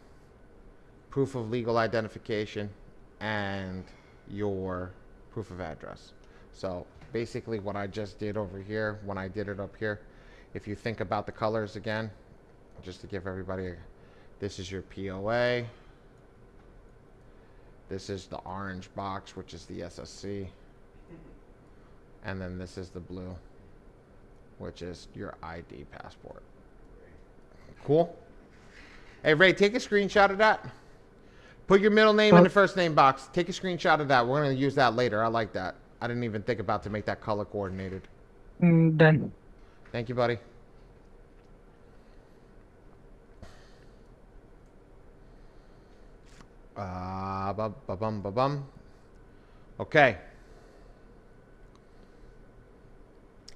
proof of legal identification, and your proof of address. So basically what I just did over here, when I did it up here, if you think about the colors again, just to give everybody, this is your POA. This is the orange box, which is the SSC. And then this is the blue, which is your ID passport. Cool? Hey, Ray, take a screenshot of that. Put your middle name in the first name box. Take a screenshot of that. We're going to use that later. I like that. I didn't even think about to make that color coordinated. Done. Thank you, buddy. Okay.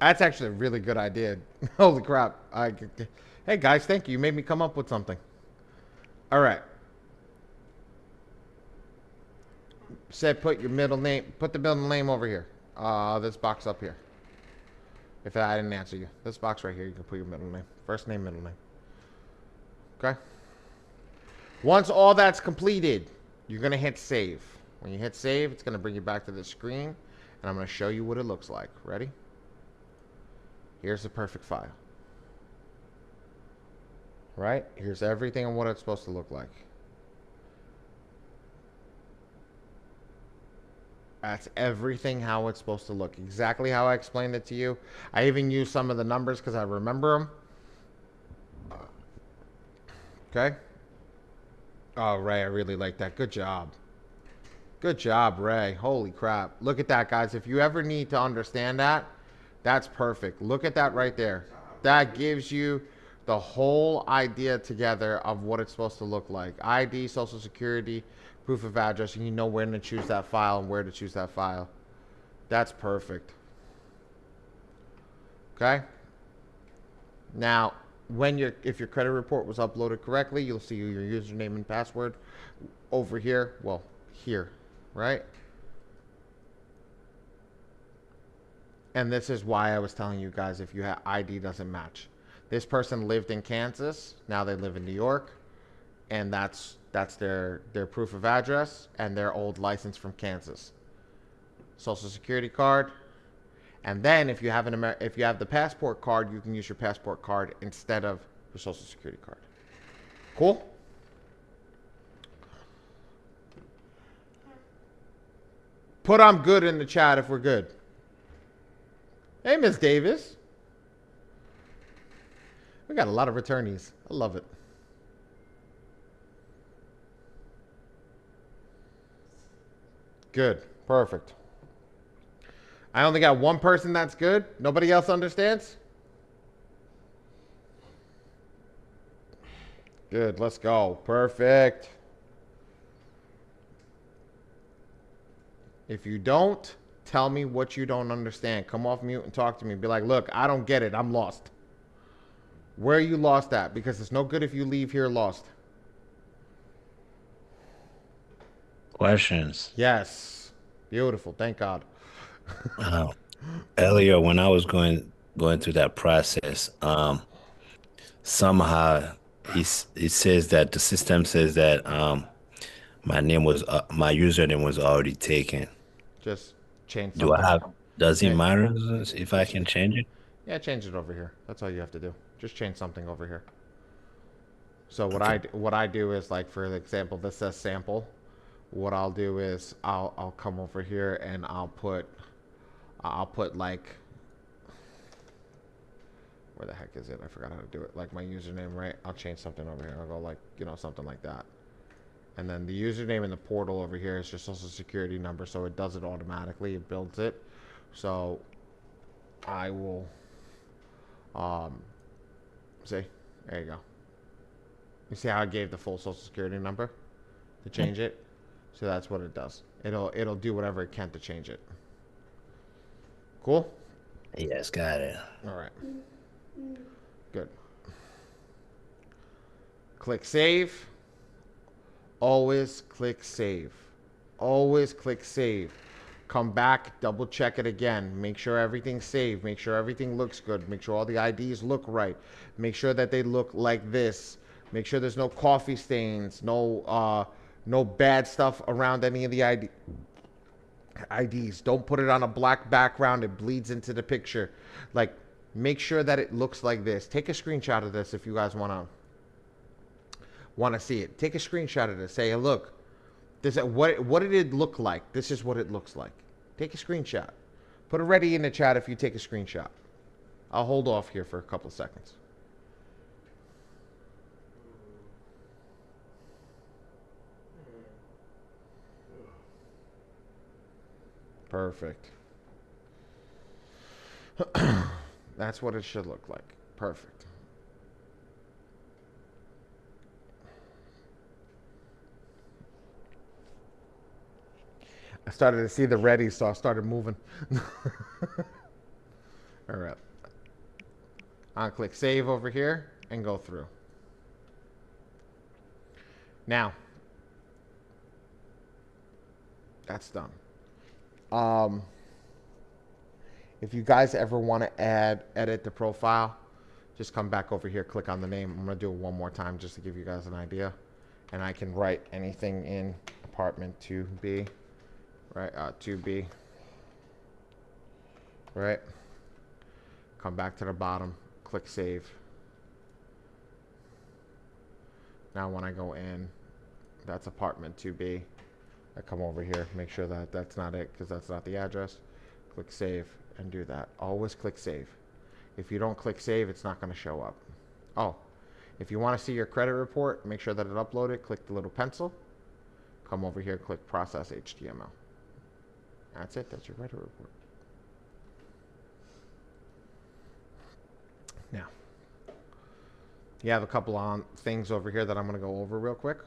That's actually a really good idea. Holy crap. Hey, guys, thank you. You made me come up with something. All right. Said put your middle name, put the middle name over here. This box up here. If I didn't answer you. This box right here, you can put your middle name. First name, middle name. Okay? Once all that's completed, you're going to hit save. When you hit save, it's going to bring you back to the screen, and I'm going to show you what it looks like. Ready? Here's the perfect file. Right? Here's everything and what it's supposed to look like. That's everything how it's supposed to look. Exactly how I explained it to you. I even used some of the numbers because I remember them. Okay? Oh, Ray, I really like that. Good job. Good job, Ray. Holy crap. Look at that, guys. If you ever need to understand that, that's perfect. Look at that right there. That gives you the whole idea together of what it's supposed to look like. ID, Social Security, proof of address, and you know when to choose that file and where to choose that file. That's perfect. Okay? Now, if your credit report was uploaded correctly, you'll see your username and password over here. Well, here, right? And this is why I was telling you guys if your ID doesn't match. This person lived in Kansas. Now they live in New York. and that's their proof of address and their old license from Kansas. Social Security card, and then if you have if you have the passport card, you can use your passport card instead of your Social Security card. Cool? Put I'm good in the chat if we're good. Hey, Miss Davis. We got a lot of returnees. I love it. Good. Perfect. I only got one person that's good. Nobody else understands? Good. Let's go. Perfect. If you don't, tell me what you don't understand. Come off mute and talk to me. Be like, look, I don't get it. I'm lost. Where are you lost at? Because it's no good if you leave here lost. Questions. Yes. Beautiful. Thank God. Earlier when I was going through that process, somehow it says that the system says that my username was already taken. Just change Do something. I have? Does it Yeah. matter if I can change it? Yeah, change it over here. That's all you have to do. Just change something over here. So what I do is, like, for example, this says sample. What I'll do is I'll come over here and I'll put like, where the heck is it? I forgot how to do it. Like my username, right? I'll change something over here. I'll go like, something like that. And then the username in the portal over here is your social security number, so it does it automatically. It builds it. So I will see, there you go. You see how I gave the full social security number to change it? So that's what it does. It'll do whatever it can to change it. Cool? Yes, got it. All right. Good. Click save. Always click save. Always click save. Come back, double check it again. Make sure everything's saved. Make sure everything looks good. Make sure all the IDs look right. Make sure that they look like this. Make sure there's no coffee stains, no bad stuff around any of the IDs. Don't put it on a black background. It bleeds into the picture. Like, make sure that it looks like this. Take a screenshot of this if you guys want to see it. Take a screenshot of this. Say, look, this what did it look like? This is what it looks like. Take a screenshot. Put it ready in the chat if you take a screenshot. I'll hold off here for a couple of seconds. Perfect. That's what it should look like. Perfect. I started to see the ready, so I started moving. All right. I'll click save over here and go through. Now, that's done. If you guys ever want to edit the profile, just come back over here, click on the name. I'm going to do it one more time just to give you guys an idea. And I can write anything in apartment 2B, right? 2B, right? Come back to the bottom, click save. Now when I go in, that's apartment 2B. I come over here, make sure that that's not it, because that's not the address. Click save and do that. Always click save. If you don't click save, it's not going to show up. Oh, if you want to see your credit report, make sure that it uploaded. Click the little pencil. Come over here, click process HTML. That's it. That's your credit report. Now, you have a couple of things over here that I'm going to go over real quick.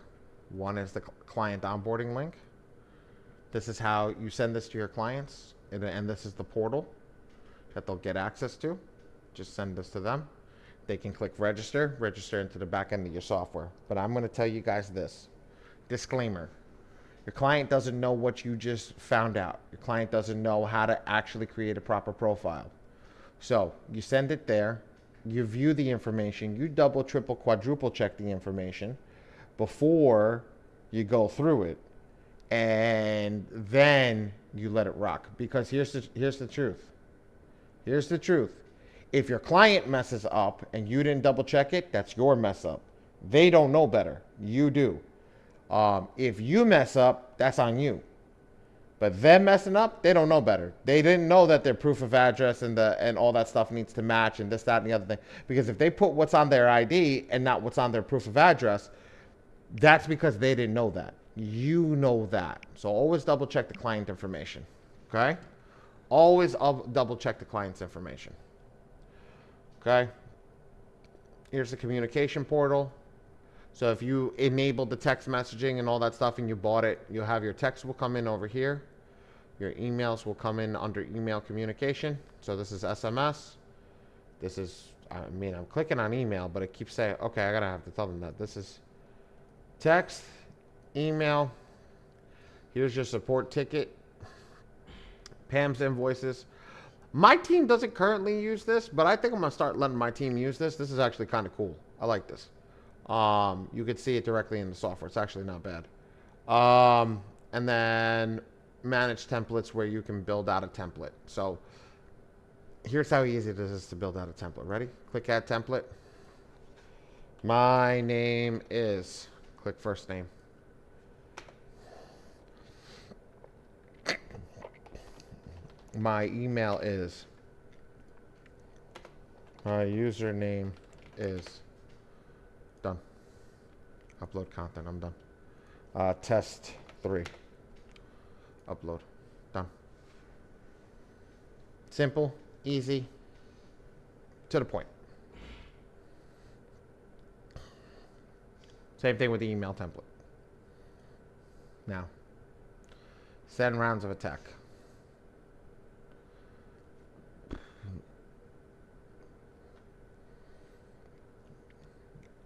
One is the client onboarding link. This is how you send this to your clients, and this is the portal that they'll get access to. Just send this to them. They can click register into the back end of your software. But I'm going to tell you guys this. Disclaimer. Your client doesn't know what you just found out. Your client doesn't know how to actually create a proper profile. So you send it there. You view the information. You double, triple, quadruple check the information. before you go through it, and then you let it rock. Because here's the truth. Here's the truth. If your client messes up and you didn't double check it, that's your mess up. They don't know better. You do. If you mess up, that's on you. But them messing up, they don't know better. They didn't know that their proof of address and all that stuff needs to match and this, that, and the other thing. Because if they put what's on their ID and not what's on their proof of address, that's because they didn't know that. You know that. So always double check the client information. Okay? Always double check the client's information. Okay? Here's the communication portal. So if you enabled the text messaging and all that stuff and you bought it, you'll have your text will come in over here. Your emails will come in under email communication. So this is SMS. This is, I'm clicking on email, but it keeps saying, okay, I gotta have to tell them that. This is text, email. Here's your support ticket. Pam's invoices. My team doesn't currently use this, but I think I'm gonna start letting my team use this. This is actually kind of cool. I like this. You could see it directly in the software. It's actually not bad. And then manage templates where you can build out a template. So here's how easy it is to build out a template. Ready? Click add template. My name is, click first name. My email is, my username is, done. Upload content, I'm done. Test 3. Upload, done. Simple, easy, to the point. Same thing with the email template. Now, send rounds of attack.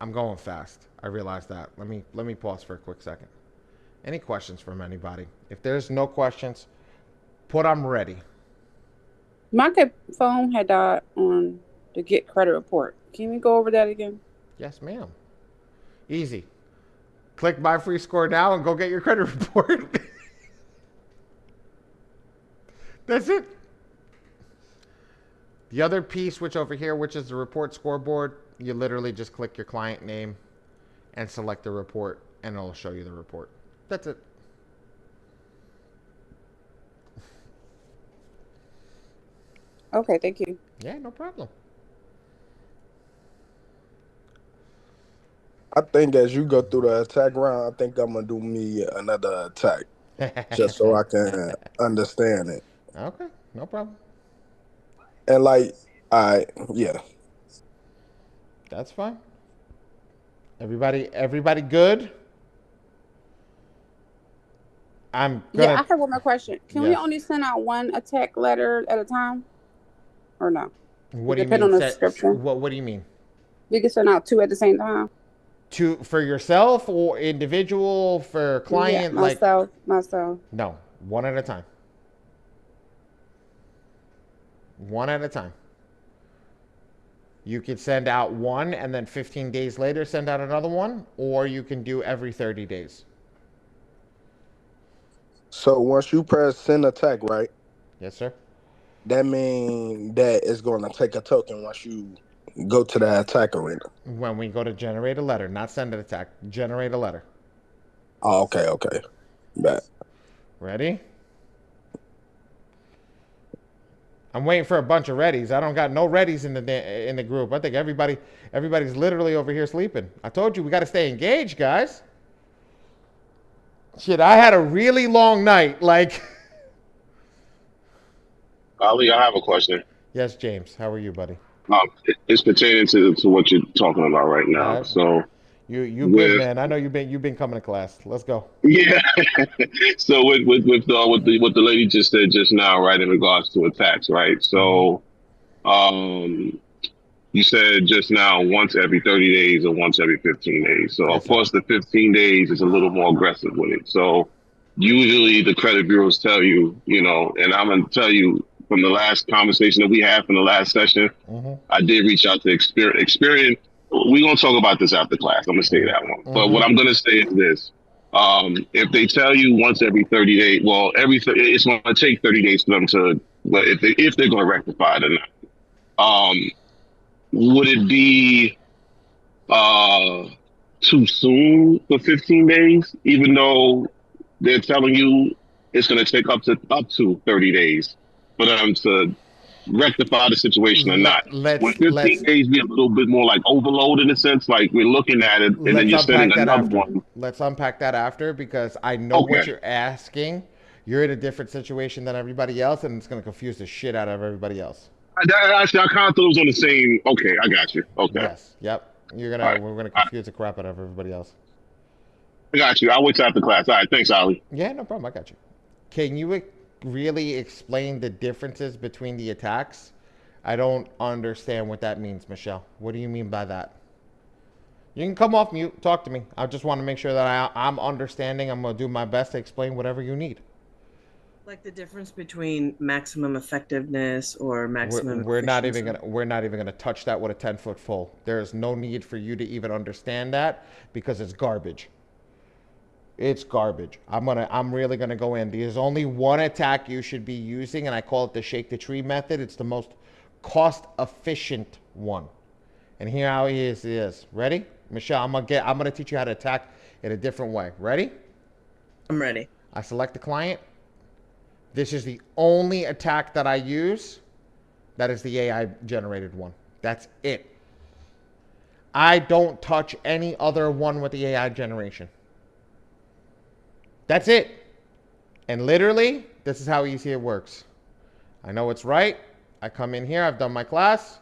I'm going fast. I realize that. Let me pause for a quick second. Any questions from anybody? If there's no questions, put I'm ready. My phone had died on the get credit report. Can we go over that again? Yes, ma'am. Easy. Click buy free score now and go get your credit report. That's it. The other piece, which over here, which is the report scoreboard, you literally just click your client name and select the report, and it'll show you the report. That's it. Okay, thank you. Yeah, no problem. I think as you go through the attack round, I think I'm gonna do me another attack just so I can understand it. Okay, no problem. And like, yeah. That's fine. Everybody good? I'm gonna... Yeah, I have one more question. Can we Yes. only send out one attack letter at a time? Or no? What do you Depend mean? on the description. What do you mean? We can send out 2 at the same time? To for yourself or individual for client? Yeah, myself. No, one at a time. One at a time. You could send out one and then 15 days later send out another one, or you can do every 30 days. So once you press send attack, right? Yes, sir. That means that it's going to take a token once you go to the attack arena. When we go to generate a letter, not send an attack, generate a letter. Oh, okay. Bet. Ready? I'm waiting for a bunch of readies. I don't got no readies in the group. I think everybody's literally over here sleeping. I told you we got to stay engaged, guys. Shit, I had a really long night. Like, Ali, I have a question. yes, James. How are you, buddy? It's pertaining to what you're talking about right now. Right. So you good, man. I know you've been coming to class. Let's go. yeah. So with what the lady just said just now, right, in regards to attacks, right? So you said just now once every 30 days or once every 15 days. So Yes, of course the 15 days is a little more aggressive with it. So usually the credit bureaus tell you, and I'm gonna tell you from the last conversation that we had from the last session, I did reach out to Experian we're gonna talk about this after class. I'm gonna say that one. But what I'm gonna say is this: if they tell you once every 30 days, well, it's gonna take 30 days for them to, well, if they're gonna rectify it or not. Would it be too soon for 15 days, even though they're telling you it's gonna take up to 30 days for them to rectify the situation or not? Would 15 days be a little bit more like overload in a sense? Like we're looking at it and then you're sending another one. Let's unpack that after, because I know what you're asking. You're in a different situation than everybody else, and it's going to confuse the shit out of everybody else. Actually, I kind of thought it was on the same. Okay, I got you. Okay. Yes. Yep. We're gonna confuse the crap out of everybody else. I got you. I'll wait till after class. All right. Thanks, Ali. Yeah, no problem. I got you. Can you really explain the differences between the attacks? I don't understand what that means, Michelle. What do you mean by that? You can come off mute. Talk to me. I just want to make sure that I'm understanding. I'm going to do my best to explain whatever you need. Like the difference between maximum effectiveness or maximum. We're not even gonna touch that with a 10-foot pole. There is no need for you to even understand that, because it's garbage. It's garbage. I'm really gonna go in. There's only one attack you should be using, and I call it the shake the tree method. It's the most cost efficient one. And here how it is. Ready? Michelle, I'm gonna teach you how to attack in a different way. Ready? I'm ready. I select the client. This is the only attack that I use. That is the AI generated one. That's it. I don't touch any other one with the AI generation. That's it. And literally, this is how easy it works. I know it's right. I come in here. I've done my class.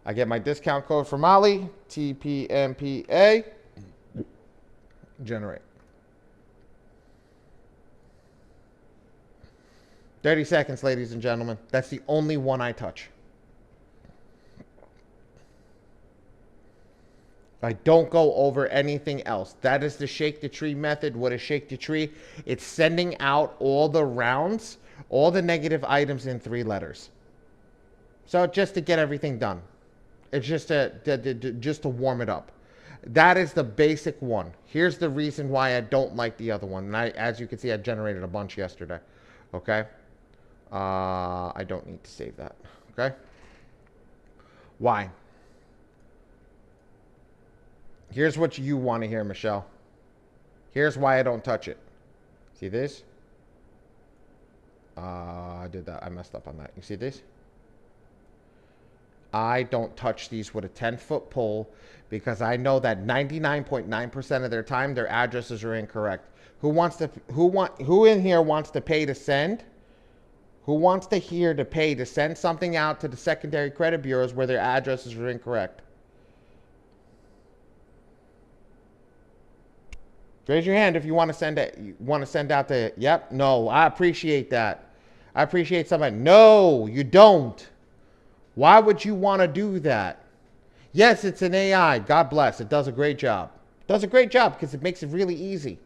I get my discount code from Ali. TPMPA. Generate. 30 seconds, ladies and gentlemen. That's the only one I touch. I don't go over anything else. That is the shake the tree method. What is shake the tree? It's sending out all the rounds, all the negative items in 3 letters. So just to get everything done. It's just to warm it up. That is the basic one. Here's the reason why I don't like the other one. And as you can see, I generated a bunch yesterday. Okay? I don't need to save that. Okay? Why? Here's what you want to hear, Michelle. Here's why I don't touch it. See this? I did that. I messed up on that. You see this? I don't touch these with a 10-foot pole, because I know that 99.9% of their time their addresses are incorrect. Who in here wants to pay to send? Who wants to pay to send something out to the secondary credit bureaus where their addresses are incorrect? Raise your hand if you want to send it. You want to send out the. Yep. No, I appreciate that. I appreciate somebody. No, you don't. Why would you want to do that? Yes, it's an AI. God bless. It does a great job. It does a great job because it makes it really easy.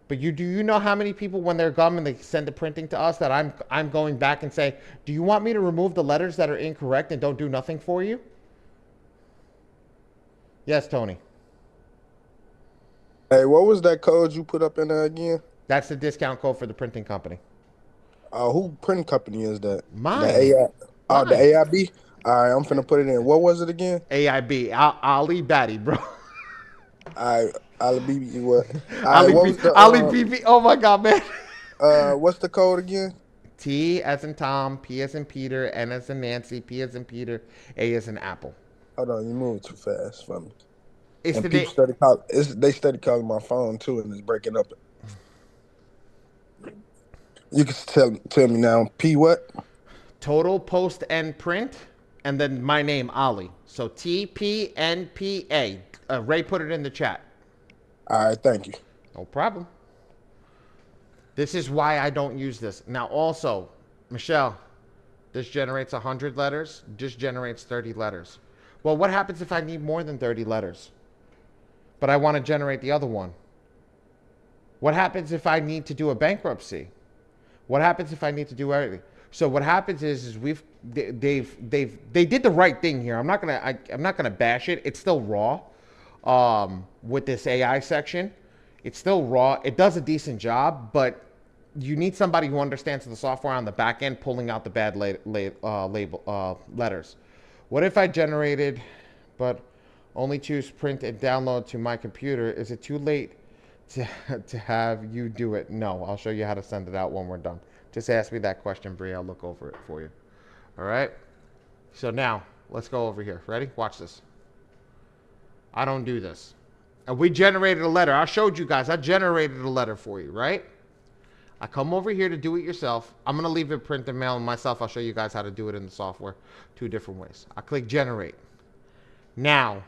But do you know how many people, when they're gone and they send the printing to us, that I'm going back and say, do you want me to remove the letters that are incorrect and don't do nothing for you? Yes, Tony. Hey, what was that code you put up in there again? That's the discount code for the printing company. Who printing company is that? Mine. The AI. Oh, the AIB? All right, I'm finna put it in. What was it again? AIB. Ali Badi, bro. All right, Ali Badi, what? Ali Badi. Oh my God, man. What's the code again? T as in Tom, P as in Peter, N as in Nancy, P as in Peter, A as in Apple. Hold on, you moving too fast for me. It's and the people they study calling my phone too, and it's breaking up. You can tell me now. P what? Total post and print, and then my name Ali. So TPNPA. Ray put it in the chat. All right, thank you. No problem. This is why I don't use this. Now also, Michelle, this generates 100 letters. This generates 30 letters. Well, what happens if I need more than 30 letters? But I want to generate the other one. What happens if I need to do a bankruptcy? What happens if I need to do everything? So what happens is they did the right thing here. I'm not gonna bash it. It's still raw. With this AI section, it's still raw. It does a decent job, but you need somebody who understands the software on the back end, pulling out the bad letters. What if I generated, but only choose print and download to my computer? Is it too late to have you do it? No, I'll show you how to send it out when we're done. Just ask me that question, Bree. I'll look over it for you. All right. So now let's go over here. Ready? Watch this. I don't do this. And we generated a letter. I showed you guys. I generated a letter for you, right? I come over here to do it yourself. I'm going to leave it print and mail myself. I'll show you guys how to do it in the software 2 different ways. I click generate. Now,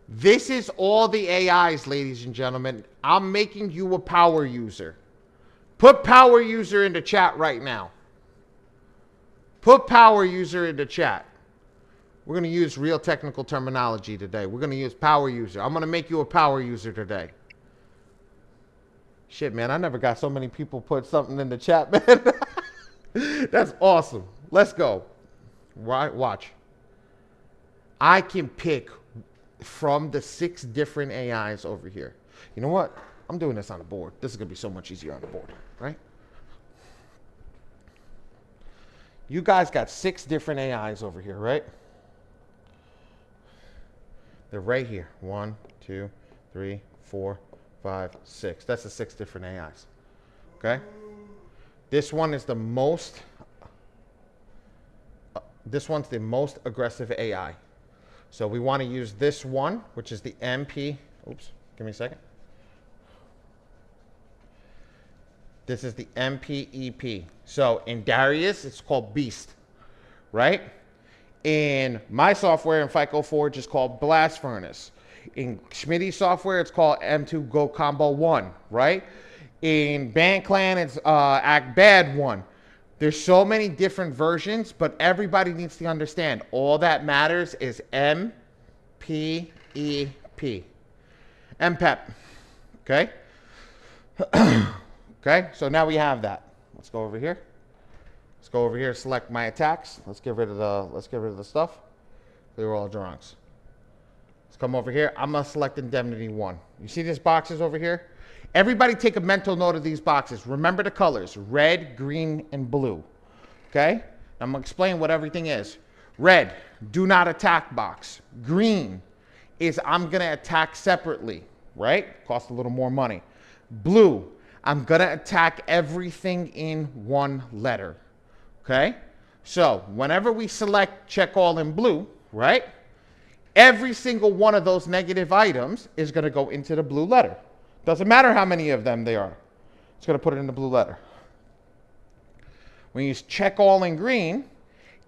this is all the AIs, ladies and gentlemen. I'm making you a power user. Put power user into chat right now. Put power user into chat. We're going to use real technical terminology today. We're going to use power user. I'm going to make you a power user today. Shit, man, I never got so many people put something in the chat, man. That's awesome. Let's go. Right, watch. I can pick from the 6 different AIs over here. You know what? I'm doing this on the board. This is going to be so much easier on the board, right? You guys got 6 different AIs over here, right? They're right here. 1, 2, 3, 4, 5, 6. That's the 6 different AIs. Okay? This one is the most, this one's the most aggressive AI. So we want to use this one, which is the MP. Oops, give me a second. This is the MPEP. So in Darius, it's called Beast, right? In my software in FICO Forge, it's called Blast Furnace. In Schmitty's software, it's called M2 Go Combo 1, right? In Band Clan, it's Act Bad 1. There's so many different versions, but everybody needs to understand all that matters is MPEP. MPEP. Okay? Okay, so now we have that. Let's go over here. Let's go over here, select my attacks. Let's get rid of the stuff. Clear all drawings. Let's come over here. I'm gonna select indemnity 1. You see these boxes over here? Everybody take a mental note of these boxes. Remember the colors, red, green, and blue. Okay? I'm gonna explain what everything is. Red, do not attack box. Green is I'm gonna attack separately, right? Cost a little more money. Blue, I'm gonna attack everything in one letter. Okay? So whenever we select check all in blue, right? Every single one of those negative items is gonna go into the blue letter. Doesn't matter how many of them they are. It's gonna put it in the blue letter. When you check all in green,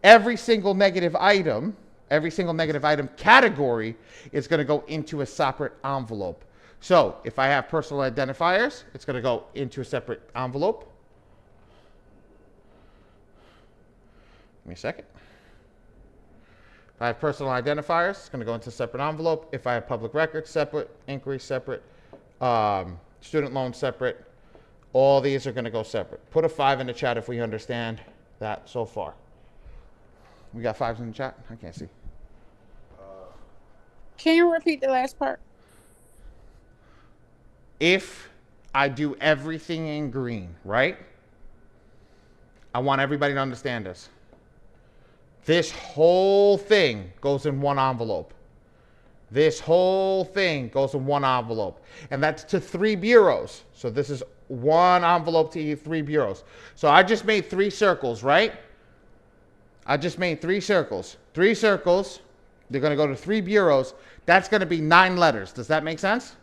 every single negative item category is gonna go into a separate envelope. So if I have personal identifiers, it's going to go into a separate envelope. Give me a second. If I have personal identifiers, it's going to go into a separate envelope. If I have public records, separate. Inquiry, separate. Student loan, separate. All these are going to go separate. Put a 5 in the chat if we understand that so far. We got 5s in the chat? I can't see. Can you repeat the last part? If I do everything in green, right? I want everybody to understand this. This whole thing goes in one envelope. This whole thing goes in one envelope. And that's to 3 bureaus. So this is one envelope to 3 bureaus. So I just made 3 circles, right? I just made 3 circles. 3 circles. They're going to go to 3 bureaus. That's going to be 9 letters. Does that make sense?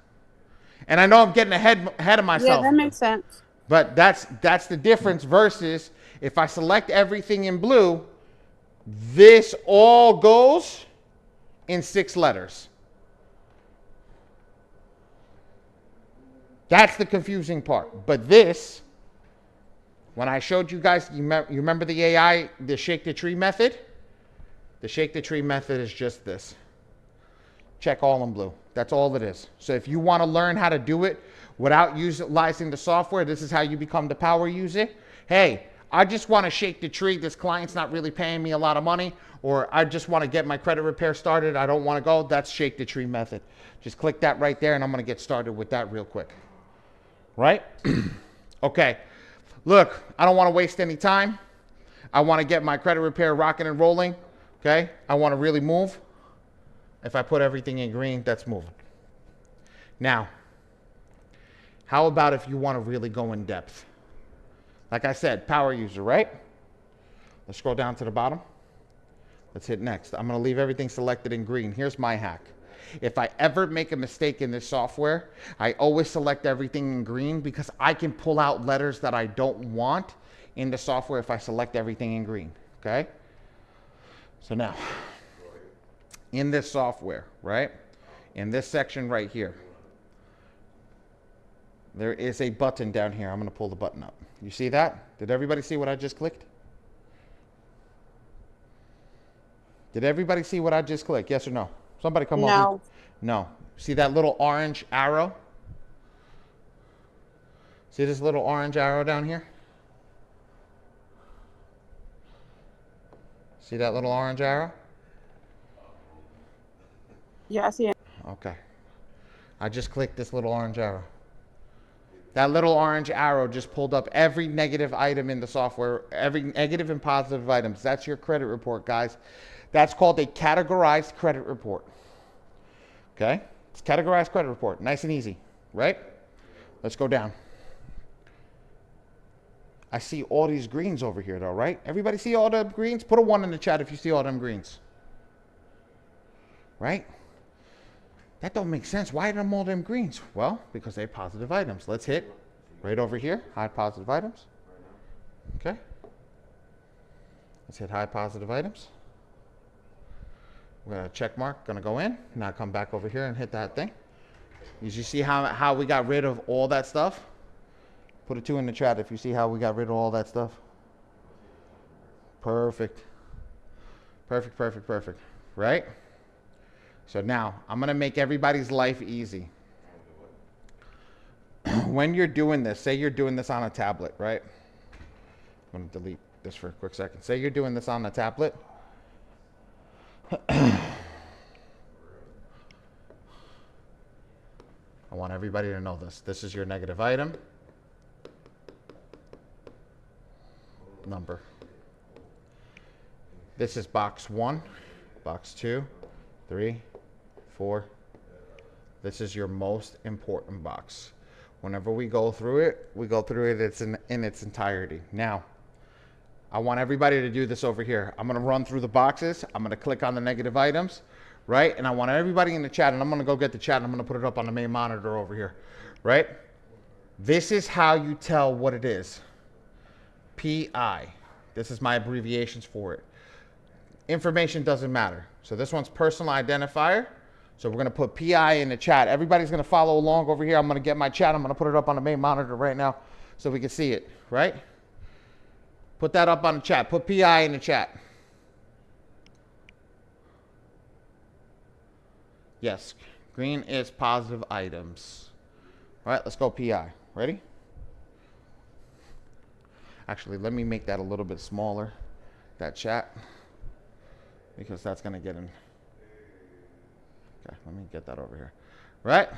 And I know I'm getting ahead of myself. Yeah, that makes sense. But that's the difference versus if I select everything in blue, this all goes in 6 letters. That's the confusing part. But this, when I showed you guys, you remember the AI, the shake the tree method? The shake the tree method is just this. Check all in blue. That's all it is. So if you want to learn how to do it without utilizing the software, this is how you become the power user. Hey, I just want to shake the tree. This client's not really paying me a lot of money, or I just want to get my credit repair started. I don't want to go. That's shake the tree method. Just click that right there, and I'm going to get started with that real quick. Right? Okay. Look, I don't want to waste any time. I want to get my credit repair rocking and rolling. Okay? I want to really move. If I put everything in green, that's moving. Now, how about if you want to really go in depth? Like I said, power user, right? Let's scroll down to the bottom. Let's hit next. I'm going to leave everything selected in green. Here's my hack. If I ever make a mistake in this software, I always select everything in green because I can pull out letters that I don't want in the software if I select everything in green, okay? So now, in this software, right? In this section right here, there is a button down here. I'm going to pull the button up. You see that? Did everybody see what I just clicked? Did everybody see what I just clicked? Yes or no? Somebody come over. No. No. See that little orange arrow? See this little orange arrow down here? See that little orange arrow? Yeah, I see it. Okay. I just clicked this little orange arrow. That little orange arrow just pulled up every negative item in the software, every negative and positive items. That's your credit report, guys. That's called a categorized credit report. Okay? It's categorized credit report. Nice and easy, right? Let's go down. I see all these greens over here, though, right? Everybody see all the greens? Put a 1 in the chat if you see all them greens. Right? That don't make sense. Why are them all them greens? Well, because they're positive items. Let's hit right over here, hide positive items. Okay. Let's hit hide positive items. We're going to check mark, going to go in. Now come back over here and hit that thing. Did you see how we got rid of all that stuff? Put a 2 in the chat if you see how we got rid of all that stuff. Perfect. Perfect, perfect, perfect. Right? So now, I'm going to make everybody's life easy. When you're doing this, say you're doing this on a tablet, right? I'm going to delete this for a quick second. Say you're doing this on a tablet. I want everybody to know this. This is your negative item number. This is box 1, box 2, 3, 4. This is your most important box. Whenever we go through it in its entirety. Now, I want everybody to do this over here. I'm going to run through the boxes. I'm going to click on the negative items, right? And I want everybody in the chat, and I'm going to go get the chat, and I'm going to put it up on the main monitor over here, right? This is how you tell what it is. PI. This is my abbreviations for it. Information doesn't matter. So this one's personal identifier. So we're going to put PI in the chat. Everybody's going to follow along over here. I'm going to get my chat. I'm going to put it up on the main monitor right now so we can see it, right? Put that up on the chat. Put PI in the chat. Yes, green is positive items. All right, let's go PI. Ready? Actually, let me make that a little bit smaller, that chat, because that's going to get in. Okay, let me get that over here. Right?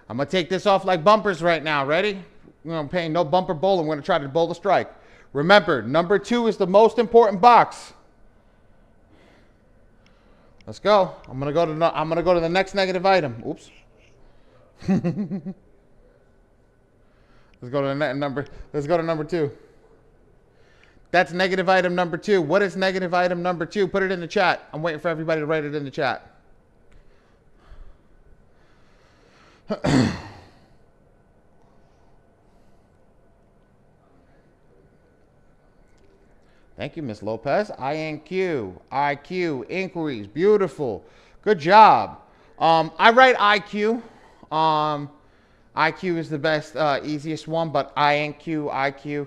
I'm going to take this off like bumpers right now. Ready? I'm paying no bumper bowl. I'm going to try to bowl the strike. Remember, number 2 is the most important box. Let's go. I'm going to go to the next negative item. Oops. Let's go to number 2. That's negative item number 2. What is negative item number 2? Put it in the chat. I'm waiting for everybody to write it in the chat. Thank you, Miss Lopez. INQ, inquiries, beautiful. Good job. I write IQ. IQ is the best, easiest one, but IQ,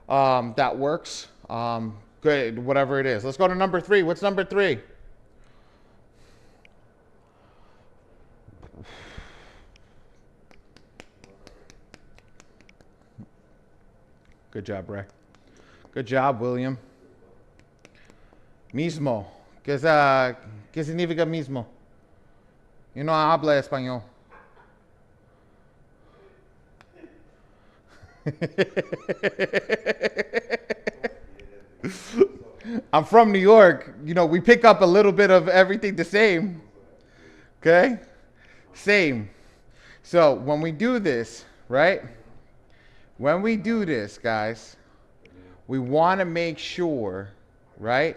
that works. Good, whatever it is. Let's go to number 3. What's number 3? Good job, Ray. Good job, William. Mismo. ¿Qué significa mismo? Yo no hablo español. I'm from New York. You know, we pick up a little bit of everything the same. Okay? Same. So when we do this, right? When we do this, guys, we want to make sure, right?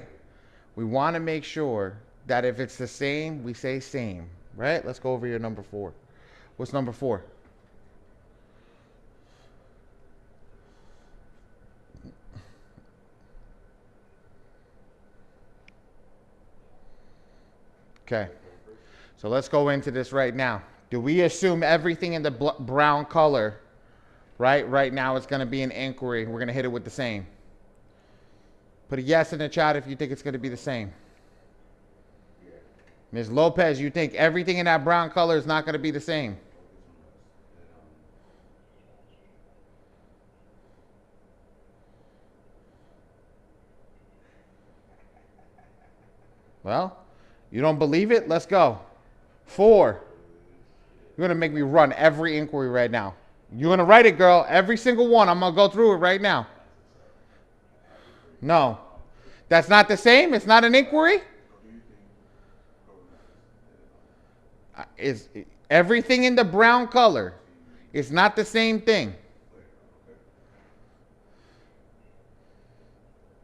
We want to make sure that if it's the same, we say same, right? Let's go over here, number 4. What's number 4? Okay. So let's go into this right now. Do we assume everything in the brown color, right? Right now it's going to be an inquiry. We're going to hit it with the same. Put a yes in the chat if you think it's going to be the same. Ms. Lopez, you think everything in that brown color is not going to be the same? Well, you don't believe it? Let's go. 4. You're going to make me run every inquiry right now. You're going to write it, girl. Every single one. I'm going to go through it right now. No. That's not the same? It's not an inquiry? Is everything in the brown color? It's not the same thing.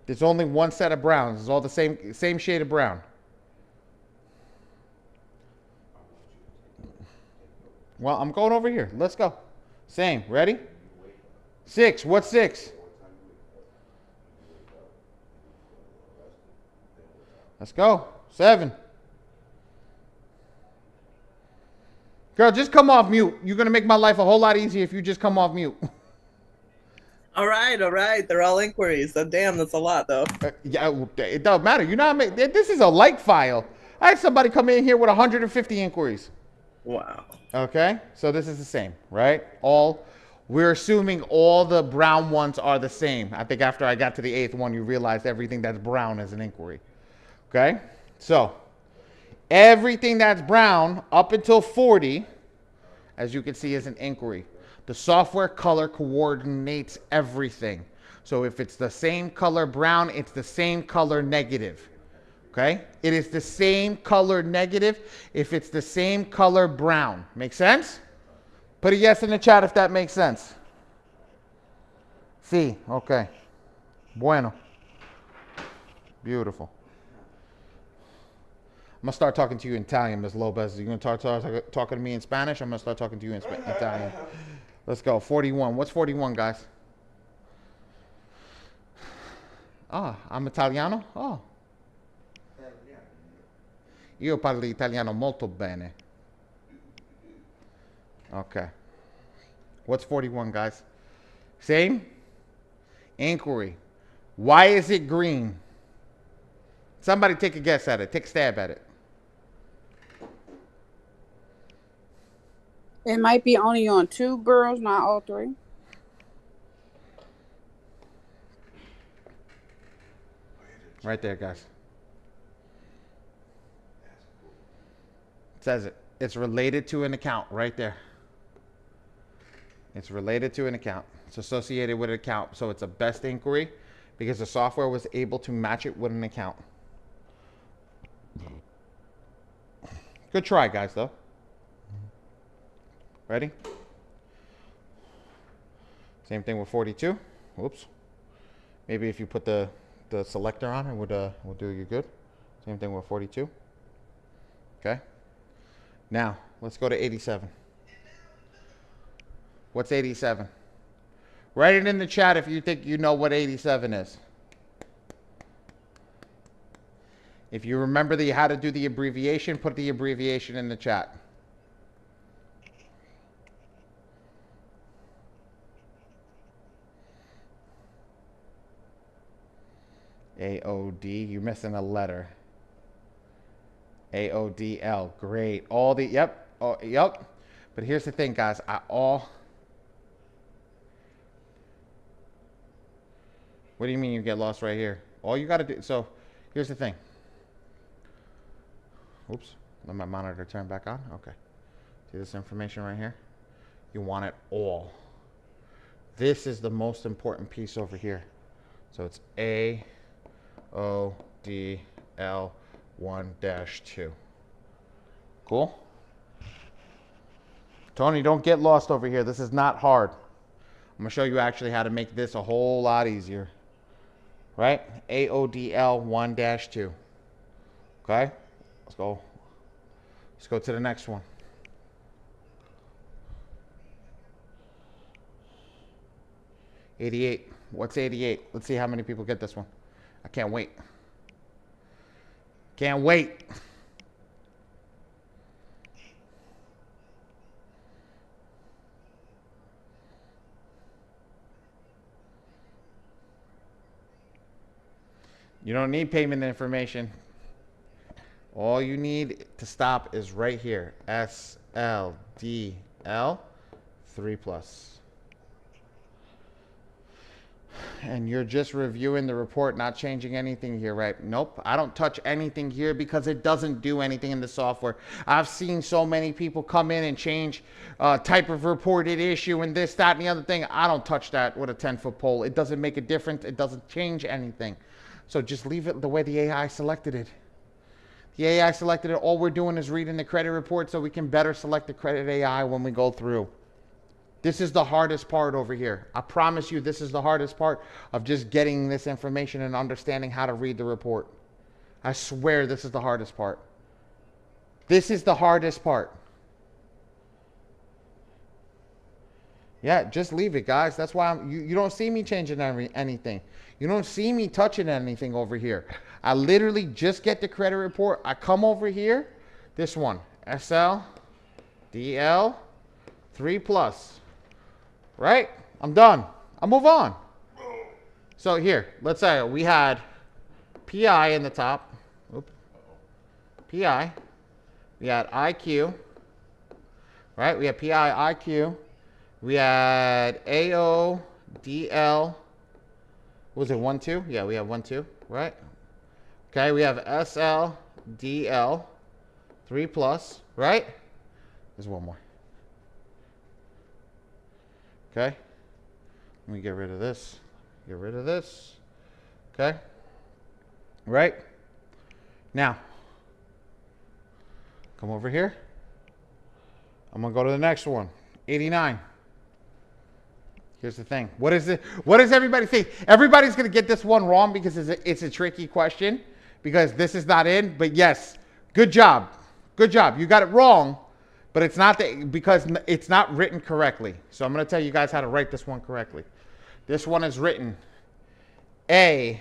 There's only one set of browns. It's all the same shade of brown. Well, I'm going over here. Let's go. Same. Ready? 6. What's 6? Let's go. 7. Girl, just come off mute. You're going to make my life a whole lot easier if you just come off mute. All right. They're all inquiries. So damn, that's a lot, though. Yeah, it doesn't matter. You're not. This is a like file. I had somebody come in here with 150 inquiries. Wow. Okay, so this is the same, right? We're assuming all the brown ones are the same. I think after I got to the 8th one, you realized everything that's brown is an inquiry. Okay, so everything that's brown up until 40, as you can see, is an inquiry. The software color coordinates everything. So if it's the same color brown, it's the same color negative. Okay? It is the same color negative if it's the same color brown. Make sense? Put a yes in the chat if that makes sense. Sí. Okay. Bueno. Beautiful. I'm going to start talking to you in Italian, Ms. Lopez. You're going to start talking to me in Spanish? I'm going to start talking to you in Italian. Let's go. 41. What's 41, guys? I'm Italiano? Oh. Io parlo italiano molto bene. Okay. What's 41, guys? Same? Inquiry. Why is it green? Somebody take a guess at it. Take a stab at it. It might be only on 2 girls, not all 3. Right there, guys. It says it. It's related to an account right there. It's related to an account. It's associated with an account. So it's a best inquiry because the software was able to match it with an account. Good try, guys, though. Ready? Same thing with 42. Whoops. Maybe if you put the selector on, it would do you good. Same thing with 42. Okay. Now, let's go to 87. What's 87? Write it in the chat if you think you know what 87 is. If you remember that you had to do the abbreviation, put the abbreviation in the chat. AOD, you're missing a letter. AODL, great. All the, yep, oh, yep. But here's the thing, guys. What do you mean you get lost right here? All you got to do, so here's the thing. Oops, let my monitor turn back on. Okay. See this information right here? You want it all. This is the most important piece over here. So it's AODL1-2. Cool? Tony, don't get lost over here. This is not hard. I'm going to show you actually how to make this a whole lot easier. Right? AODL1-2. Okay? Let's go. Let's go to the next one. $88. What's 88? Let's see how many people get this one. I can't wait. Can't wait. You don't need payment information. All you need to stop is right here. SLDL 3+. And you're just reviewing the report, not changing anything here, right? Nope, I don't touch anything here because it doesn't do anything in the software. I've seen so many people come in and change type of reported issue and this, that, and the other thing. I don't touch that with a 10-foot pole. It doesn't make a difference. It doesn't change anything. So just leave it the way the AI selected it. The AI selected it. All we're doing is reading the credit report so we can better select the credit AI when we go through. This is the hardest part over here. I promise you this is the hardest part of just getting this information and understanding how to read the report. I swear this is the hardest part. This is the hardest part. Yeah, just leave it, guys. That's why you don't see me changing anything. You don't see me touching anything over here. I literally just get the credit report. I come over here. This one, SL, DL, 3+. Right? I'm done. I'll move on. So here, let's say we had PI in the top. Oops. PI. We had IQ. Right? We had PI, IQ. We had AODL. Was it 1-2? Yeah, we have 1-2, right? Okay, we have SLDL 3+, right? There's one more. Okay. Let me get rid of this. Get rid of this. Okay. Right? Now, come over here. I'm going to go to the next one. 89. Here's the thing. What is it? What does everybody think? Everybody's going to get this one wrong because it's a tricky question because this is not in. But yes, good job. Good job. You got it wrong, but it's not because it's not written correctly. So I'm going to tell you guys how to write this one correctly. This one is written AOCC.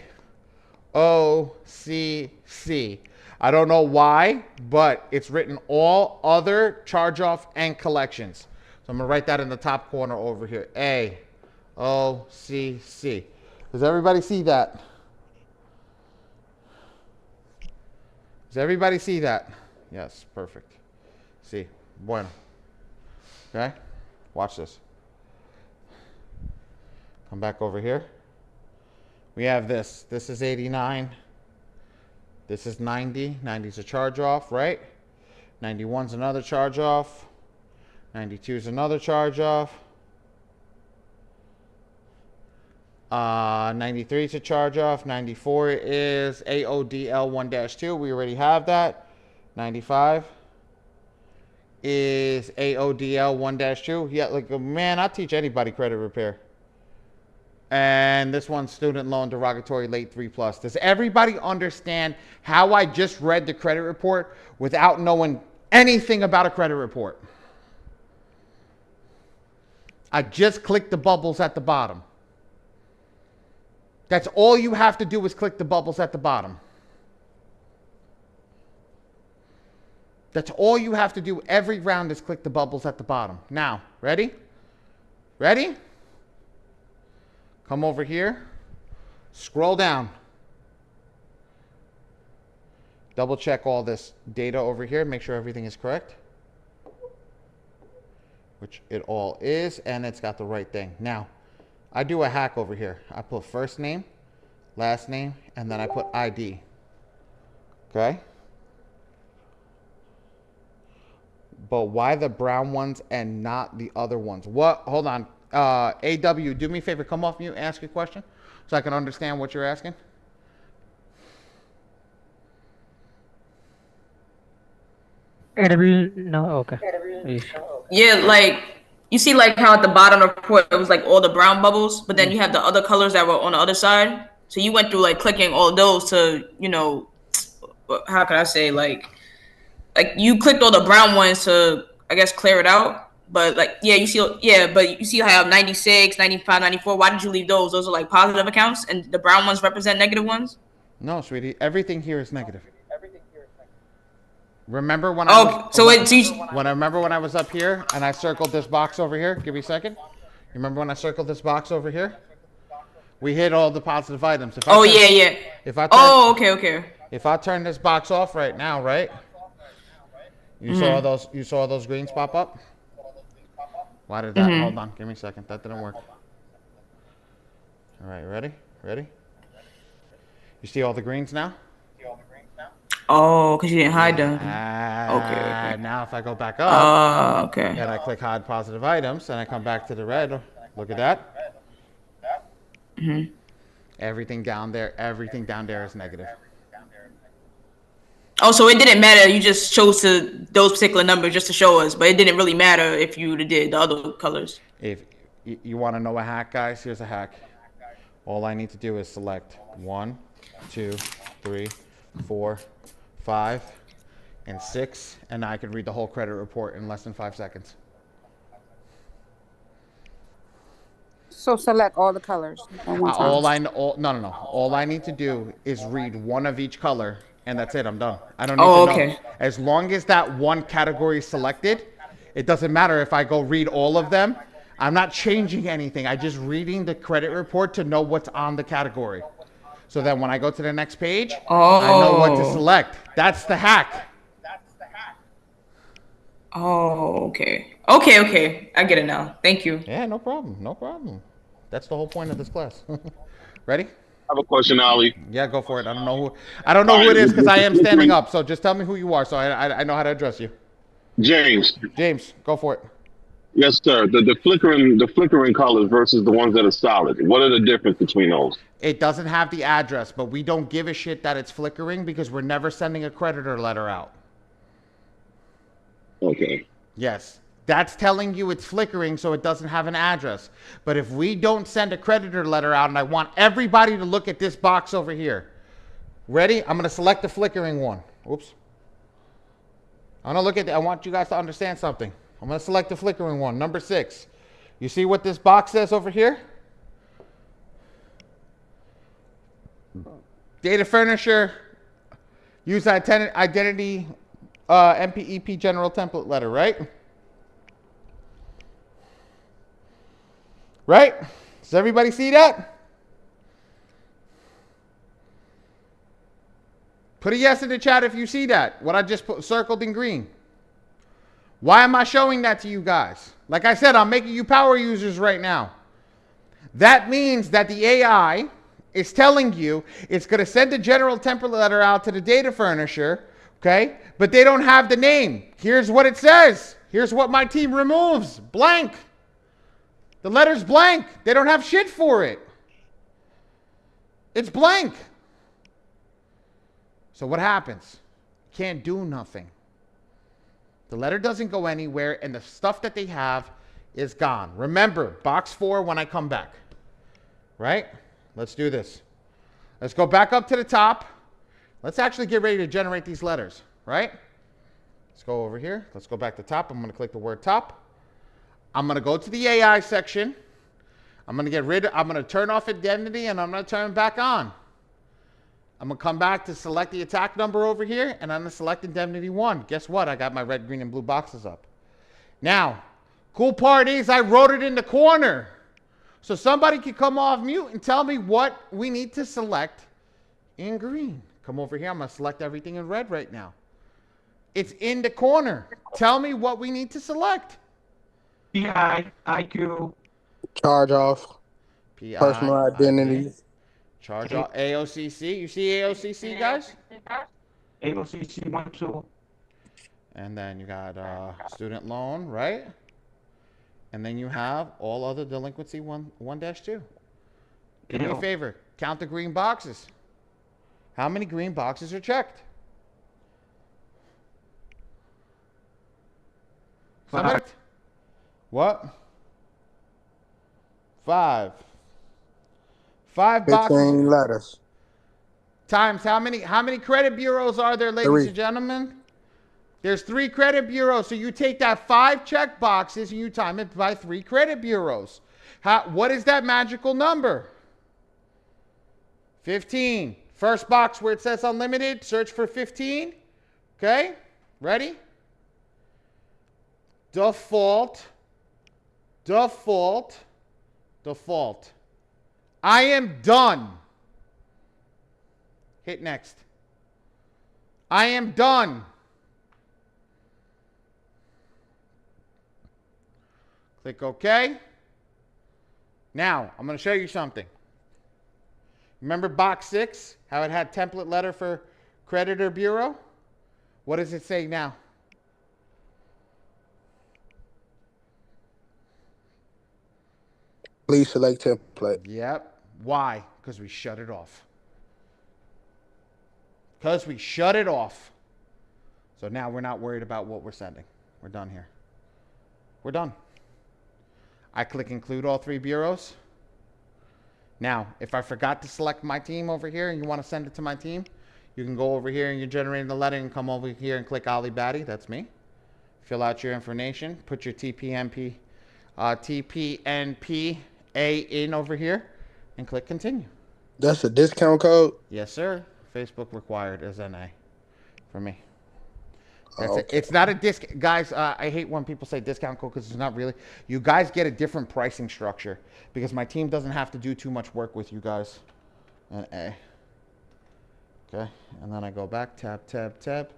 I don't know why, but it's written all other charge-off and collections. So I'm going to write that in the top corner over here. AOCC. Does everybody see that? Does everybody see that? Yes, perfect. See, bueno. Okay, watch this. Come back over here. We have this. This is 89. This is 90. 90 is a charge-off, right? 91 is another charge-off. 92 is another charge-off. 93 is a charge-off. 94 is AODL 1-2. We already have that. 95 is AODL 1-2. Yeah, like, man, I'll teach anybody credit repair. And this one's student loan derogatory late 3+. Does everybody understand how I just read the credit report without knowing anything about a credit report? I just clicked the bubbles at the bottom. That's all you have to do is click the bubbles at the bottom. That's all you have to do every round is click the bubbles at the bottom. Now, ready? Ready? Come over here. Scroll down. Double check all this data over here. Make sure everything is correct. Which it all is. And it's got the right thing. Now, I do a hack over here. I put first name, last name, and then I put ID. Okay? But why the brown ones and not the other ones? What? Hold on. AW, do me a favor. Come off mute and ask your question so I can understand what you're asking. AW, no, okay. Yeah, like you see, like how at the bottom of the report it was like all the brown bubbles, but then you have the other colors that were on the other side. So you went through like clicking all of those to, you know, how can I say, like you clicked all the brown ones to, I guess, clear it out. But like, yeah, you see, yeah, but you see how I have 96, 95, 94. Why did you leave those? Those are like positive accounts, and the brown ones represent negative ones. No, sweetie, everything here is negative. Remember when I remember when I was up here and I circled this box over here? Give me a second. You remember when I circled this box over here? We hit all the positive items. Yeah. If I turn, okay. If I turn this box off right now, right? You saw those greens pop up? Why did that? Hold on, give me a second. That didn't work. All right, ready? You see all the greens now? Oh, because you didn't hide them. Okay. Now if I go back up, and I click hide positive items, and I come back to the red. Look at that. Everything down there is negative. Oh, so it didn't matter. You just chose those particular numbers just to show us, but it didn't really matter if you did the other colors. If you want to know a hack, guys, here's a hack. All I need to do is select 1, 2, 3, 4, 5, and 6, and I can read the whole credit report in less than 5 seconds. So select all the colors at one time. All I need to do is read one of each color, and that's it. I'm done. I don't need to know. As long as that one category is selected, it doesn't matter if I go read all of them. I'm not changing anything. I'm just reading the credit report to know what's on the category. So then when I go to the next page, I know what to select. That's the hack. Oh, okay. Okay. I get it now. Thank you. Yeah, no problem. That's the whole point of this class. Ready? I have a question, Ali. Yeah, go for it. I don't know who it is because I am standing up. So just tell me who you are so I know how to address you. James, go for it. Yes, sir. The flickering colors versus the ones that are solid. What are the difference between those? It doesn't have the address, but we don't give a shit that it's flickering because we're never sending a creditor letter out. Okay. Yes. That's telling you it's flickering so it doesn't have an address. But if we don't send a creditor letter out, and I want everybody to look at this box over here. Ready? I'm going to select the flickering one. Oops. I'm going to look at it. I want you guys to understand something. I'm going to select the flickering one, number 6. You see what this box says over here? Data furnisher, use identity, MPEP general template letter, right? Right? Does everybody see that? Put a yes in the chat if you see that. What I just circled in green. Why am I showing that to you guys? Like I said, I'm making you power users right now. That means that the AI is telling you it's going to send a general template letter out to the data furnisher, okay? But they don't have the name. Here's what it says. Here's what my team removes. Blank. The letter's blank. They don't have shit for it. It's blank. So what happens? Can't do nothing. The letter doesn't go anywhere, and the stuff that they have is gone. Remember, box 4 when I come back. Right? Let's do this. Let's go back up to the top. Let's actually get ready to generate these letters. Right? Let's go over here. Let's go back to top. I'm going to click the word top. I'm going to go to the AI section. I'm going to turn off identity, and I'm going to turn it back on. I'm going to come back to select the attack number over here, and I'm going to select indemnity 1. Guess what? I got my red, green, and blue boxes up. Now, cool part is I wrote it in the corner. So somebody can come off mute and tell me what we need to select in green. Come over here. I'm going to select everything in red right now. It's in the corner. Tell me what we need to select. PI, IQ. Charge off. PI, personal identity. Charge off AOCC. You see AOCC, guys? AOCC 1-2. And then you got student loan, right? And then you have all other delinquency 1-2. Do me a favor. Count the green boxes. How many green boxes are checked? Somebody? What? 5. 5 boxes. 15 letters. Times how many credit bureaus are there, ladies 3. and gentlemen? There's 3 credit bureaus. So you take that 5 check boxes and you time it by 3 credit bureaus. What is that magical number? 15. First box where it says unlimited, search for 15. Okay? Ready? Default. Default. Default. I am done. Hit next. I am done. Click OK. Now, I'm going to show you something. Remember box 6, how it had template letter for creditor bureau? What does it say now? Please select template. Yep. Why? Because we shut it off. Because we shut it off. So now we're not worried about what we're sending. We're done here. We're done. I click include all 3 bureaus. Now, if I forgot to select my team over here and you want to send it to my team, you can go over here and you're generating the letter and come over here and click Ali Badi. That's me. Fill out your information. Put your TPNPA in over here and click continue. That's a discount code? Yes, sir. Facebook required as NA for me. That's it. It's not a discount. Guys, I hate when people say discount code because it's not really. You guys get a different pricing structure because my team doesn't have to do too much work with you guys. And A. Okay. And then I go back, tab, tab, tab.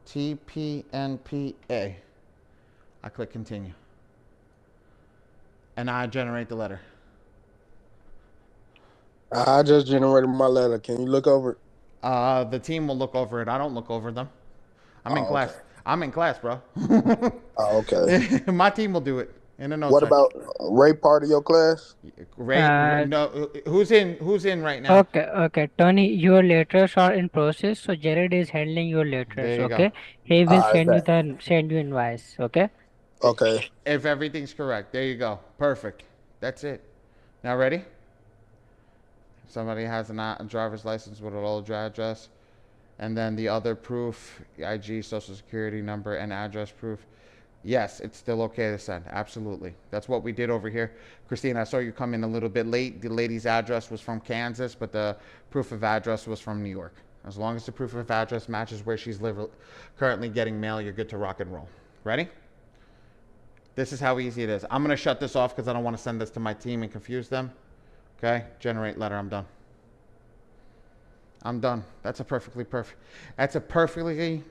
TPNPA. I click continue. And I generate the letter. I just generated my letter. Can you look over it? The team will look over it. I don't look over them. I'm in class. Okay. I'm in class, bro. Okay. My team will do it in a no What time. about Ray part of your class? Ray, no. Who's in right now? Okay. Tony, your letters are in process, so Jared is handling your letters. You Okay. Go. He will send you invoice. Okay. Okay. If everything's correct, there you go. Perfect. That's it. Now ready? Somebody has a driver's license with an old address. And then the other proof, IG, social security number, and address proof. Yes, it's still okay to send. Absolutely. That's what we did over here. Christine, I saw you come in a little bit late. The lady's address was from Kansas, but the proof of address was from New York. As long as the proof of address matches where she's currently getting mail, you're good to rock and roll. Ready? This is how easy it is. I'm going to shut this off because I don't want to send this to my team and confuse them. Okay? Generate letter. I'm done. I'm done. That's a perfectly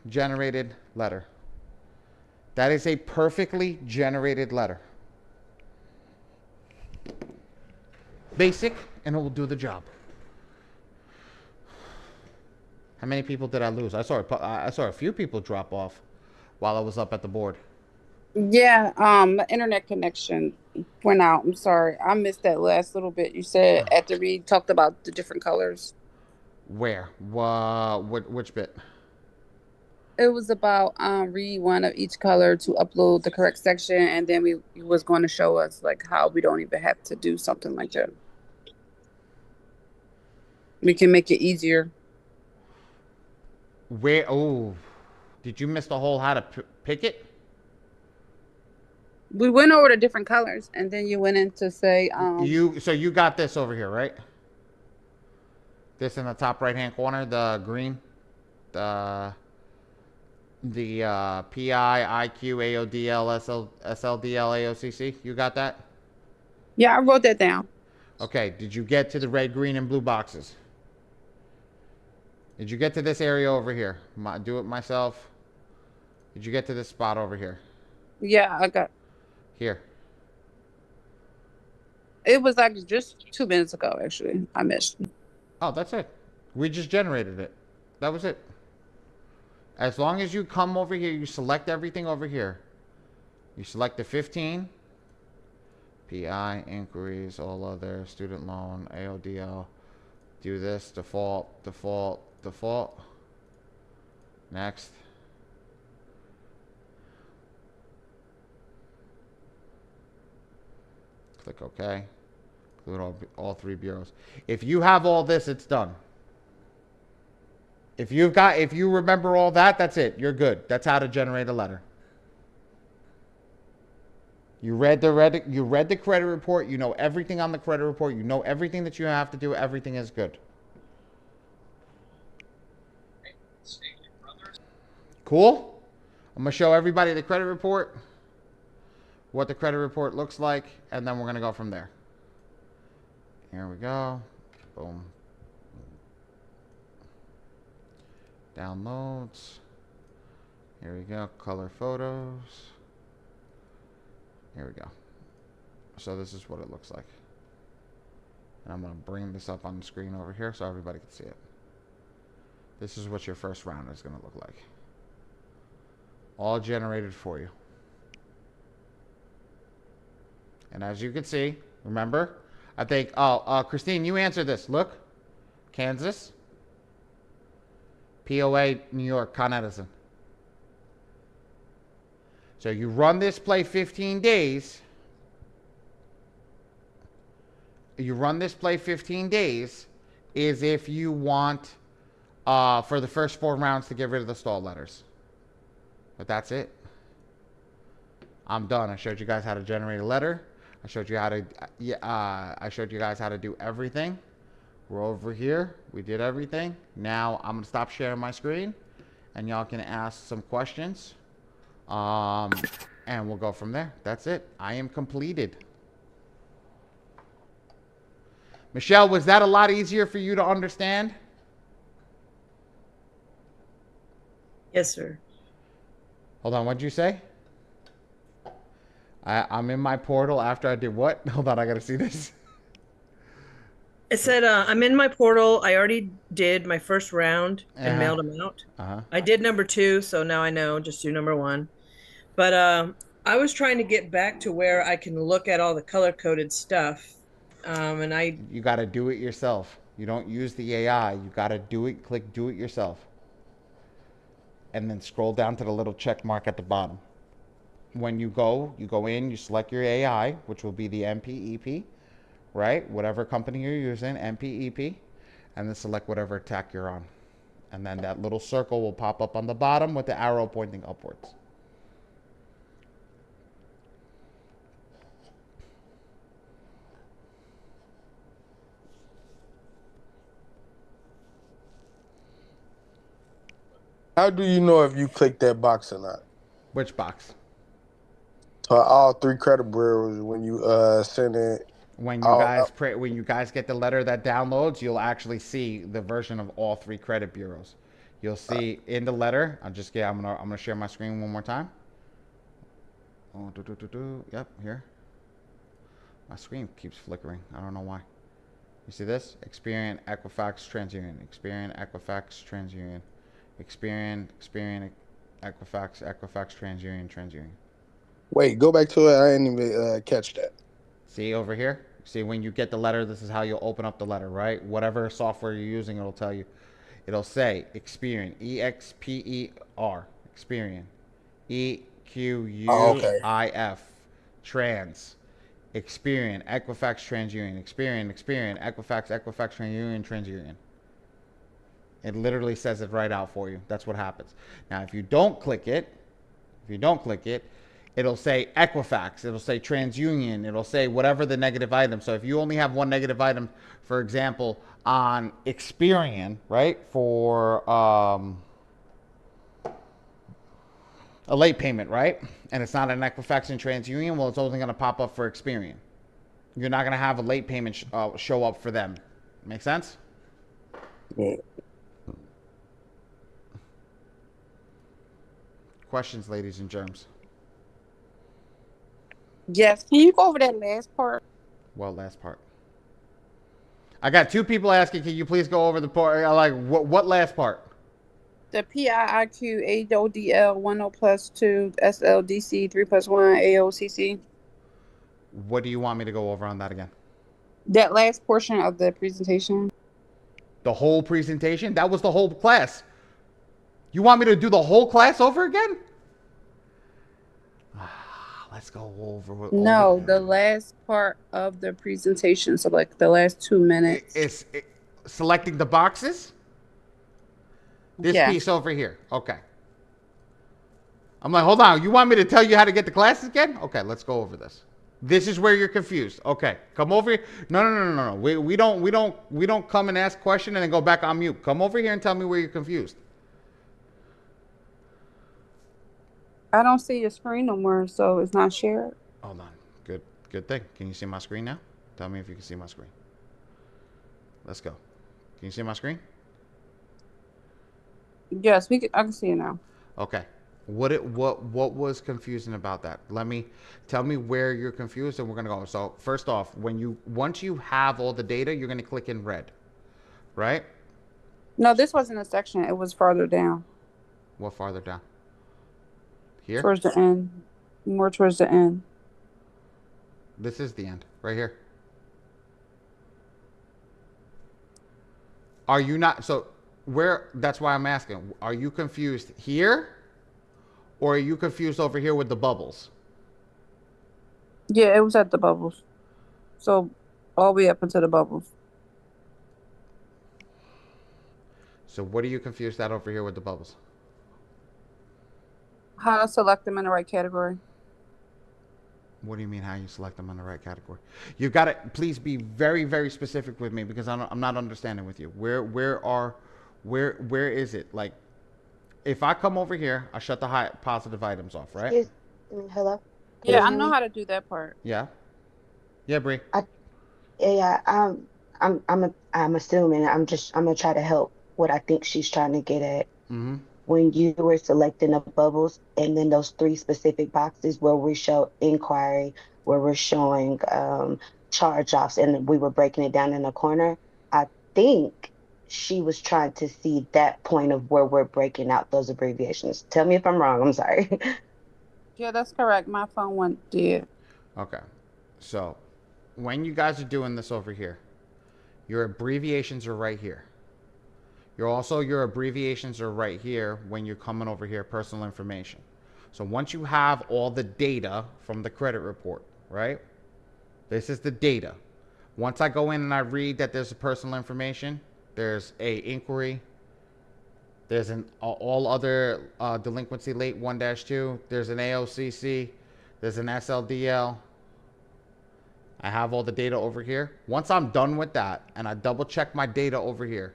generated letter. That is a perfectly generated letter. Basic, and it will do the job. How many people did I lose? I saw a few people drop off while I was up at the board. Yeah, the internet connection went out. I'm sorry. I missed that last little bit. You said after we talked about the different colors. Where? Which bit? It was about read one of each color to upload the correct section, and then we was going to show us like how we don't even have to do something like that. We can make it easier. Where? Oh, did you miss the whole how to pick it? We went over the different colors, and then you went in to say So you got this over here, right? This in the top right hand corner, the green, the PI, IQ, AODL, SLDL, AOCC. You got that? Yeah, I wrote that down. Okay. Did you get to the red, green, and blue boxes? Did you get to this area over here? Do it myself. Did you get to this spot over here? Yeah, I got. Here. It was like just 2 minutes ago, actually. I missed. Oh, that's it. We just generated it. That was it. As long as you come over here, you select everything over here. You select the 15, PI, inquiries, all other, student loan, AODL. Do this, default, default, default. Next. Click OK. Include all 3 bureaus. If you have all this, it's done. If you remember all that, that's it. You're good. That's how to generate a letter. You read the credit report. You know everything on the credit report. You know everything that you have to do. Everything is good. Cool? I'm going to show everybody the credit report, what the credit report looks like, and then we're going to go from there. Here we go. Boom. Downloads. Here we go. Color photos. Here we go. So this is what it looks like. And I'm going to bring this up on the screen over here so everybody can see it. This is what your first round is going to look like. All generated for you. And as you can see, remember, I think, Christine, you answered this. Look, Kansas, POA, New York, Con Edison. So you run this play 15 days. You run this play 15 days is if you want for the first 4 rounds to get rid of the stall letters. But that's it. I'm done. I showed you guys how to generate a letter. I showed you how to, I showed you guys how to do everything. We're over here. We did everything. Now I'm going to stop sharing my screen and y'all can ask some questions. And we'll go from there. That's it. I am completed. Michelle, was that a lot easier for you to understand? Yes, sir. Hold on. What'd you say? I'm in my portal after I did what? Hold on. I got to see this. It said, I'm in my portal. I already did my first round and mailed them out. I did number 2, so now I know. Just do number 1. But I was trying to get back to where I can look at all the color-coded stuff. You got to do it yourself. You don't use the AI. You got to do it. Click do it yourself. And then scroll down to the little check mark at the bottom. When you go in, you select your AI, which will be the MPEP, right? Whatever company you're using, MPEP, and then select whatever attack you're on. And then that little circle will pop up on the bottom with the arrow pointing upwards. How do you know if you click that box or not? Which box? All 3 credit bureaus when you send it. When you guys get the letter that downloads, you'll actually see the version of all 3 credit bureaus. You'll see in the letter. I'm gonna share my screen one more time. Oh, yep, here. My screen keeps flickering. I don't know why. You see this? Experian, Equifax, TransUnion. Experian, Equifax, TransUnion. Experian, Equifax, TransUnion. Wait, go back to it. I didn't even catch that. See over here? See, when you get the letter, this is how you'll open up the letter, right? Whatever software you're using, it'll tell you. It'll say Experian, EXPER, Experian, EQUIF, Trans, Experian, Equifax, TransUnion, Experian, Equifax, TransUnion. It literally says it right out for you. That's what happens. Now, if you don't click it, it'll say Equifax, it'll say TransUnion, it'll say whatever the negative item. So if you only have one negative item, for example, on Experian, right, for a late payment, right, and it's not an Equifax and TransUnion, well, it's only going to pop up for Experian. You're not going to have a late payment show up for them. Make sense? Yeah. Questions, ladies and germs? Yes. Can you go over that last part? What last part? I got 2 people asking, can you please go over the part? Like, what last part? The PIIQ AODL 10 plus 2 SLDC 3 plus 1 AOCC. What do you want me to go over on that again? That last portion of the presentation. The whole presentation? That was the whole class. You want me to do the whole class over again? Let's go over. No, the last part of the presentation. So like the last 2 minutes. It's selecting the boxes? This piece over here. Okay. I'm like, hold on. You want me to tell you how to get the classes again? Okay, let's go over this. This is where you're confused. Okay, come over here. No. We don't come and ask question and then go back on mute. Come over here and tell me where you're confused. I don't see your screen no more, so it's not shared. Hold on. Good thing. Can you see my screen now? Tell me if you can see my screen. Let's go. Can you see my screen? Yes, I can see it now. Okay. What was confusing about that? Tell me where you're confused and we're gonna go. So first off, once you have all the data, you're gonna click in red, right? No, this wasn't a section. It was farther down. What farther down? Here? Towards the end. More towards the end. This is the end, right here. Are you not, that's why I'm asking, are you confused here? Or are you confused over here with the bubbles? Yeah, it was at the bubbles. So all the way up into the bubbles. So what are you confused at over here with the bubbles? How to select them in the right category. What do you mean how you select them in the right category? You've got to, please be very, very specific with me because I'm not understanding with you. Where is it? Like, if I come over here, I shut the positive items off, right? Hello? Yeah, I know how to do that part. Yeah. Yeah, Bree. I'm assuming I'm gonna try to help what I think she's trying to get at. Mm-hmm. When you were selecting the bubbles and then those 3 specific boxes where we show inquiry, where we're showing charge offs, and we were breaking it down in the corner, I think she was trying to see that point of where we're breaking out those abbreviations. Tell me if I'm wrong. I'm sorry. Yeah, that's correct. My phone went dead. Okay. So when you guys are doing this over here, your abbreviations are right here. Your abbreviations are right here when you're coming over here, personal information. So once you have all the data from the credit report, right? This is the data. Once I go in and I read that there's a personal information, there's a inquiry, there's an all other delinquency late 1-2, there's an AOCC, there's an SLDL. I have all the data over here. Once I'm done with that and I double check my data over here,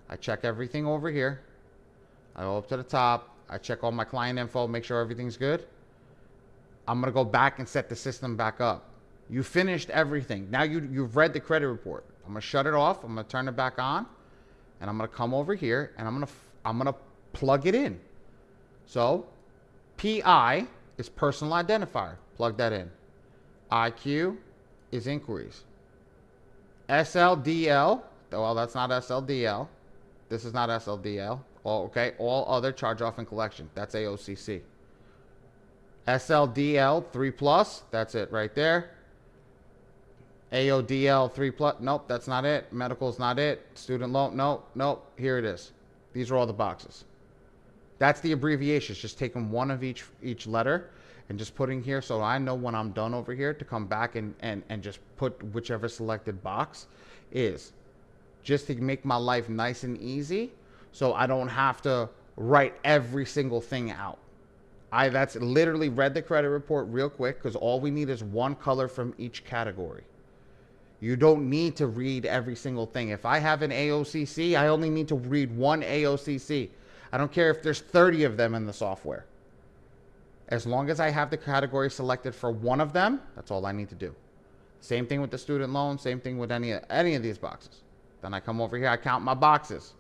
I check everything over here. I go up to the top. I check all my client info, make sure everything's good. I'm going to go back and set the system back up. You finished everything. Now you've read the credit report. I'm going to shut it off. I'm going to turn it back on. And I'm going to come over here and I'm going to plug it in. So PI is personal identifier. Plug that in. IQ is inquiries. SLDL, well, that's not SLDL. This is not SLDL. Okay, all other charge off and collection. That's AOCC. SLDL 3+, that's it right there. AODL 3+, nope, that's not it. Medical's not it. Student loan, nope, here it is. These are all the boxes. That's the abbreviations, just taking one of each letter and just putting here so I know when I'm done over here to come back and just put whichever selected box is. Just to make my life nice and easy so I don't have to write every single thing out. That's literally read the credit report real quick because all we need is one color from each category. You don't need to read every single thing. If I have an AOCC, I only need to read one AOCC. I don't care if there's 30 of them in the software. As long as I have the category selected for one of them, that's all I need to do. Same thing with the student loan, same thing with any of these boxes. Then I come over here, I count my boxes.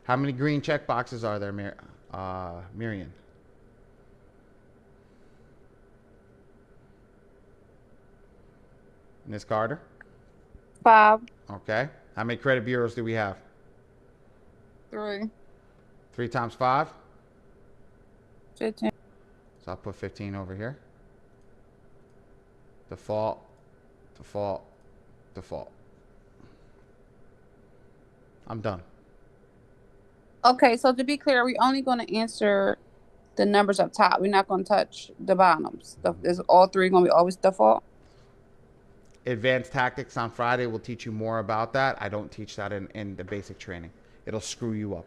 How many green check boxes are there, Miriam? Ms. Carter? 5. Okay. How many credit bureaus do we have? 3. 3 times 5? 15. So I'll put 15 over here. Default, default, default. I'm done. Okay, so to be clear, we're only going to answer the numbers up top. We're not going to touch the bottoms. Is all 3 going to be always default? Advanced Tactics on Friday will teach you more about that. I don't teach that in the basic training. It'll screw you up.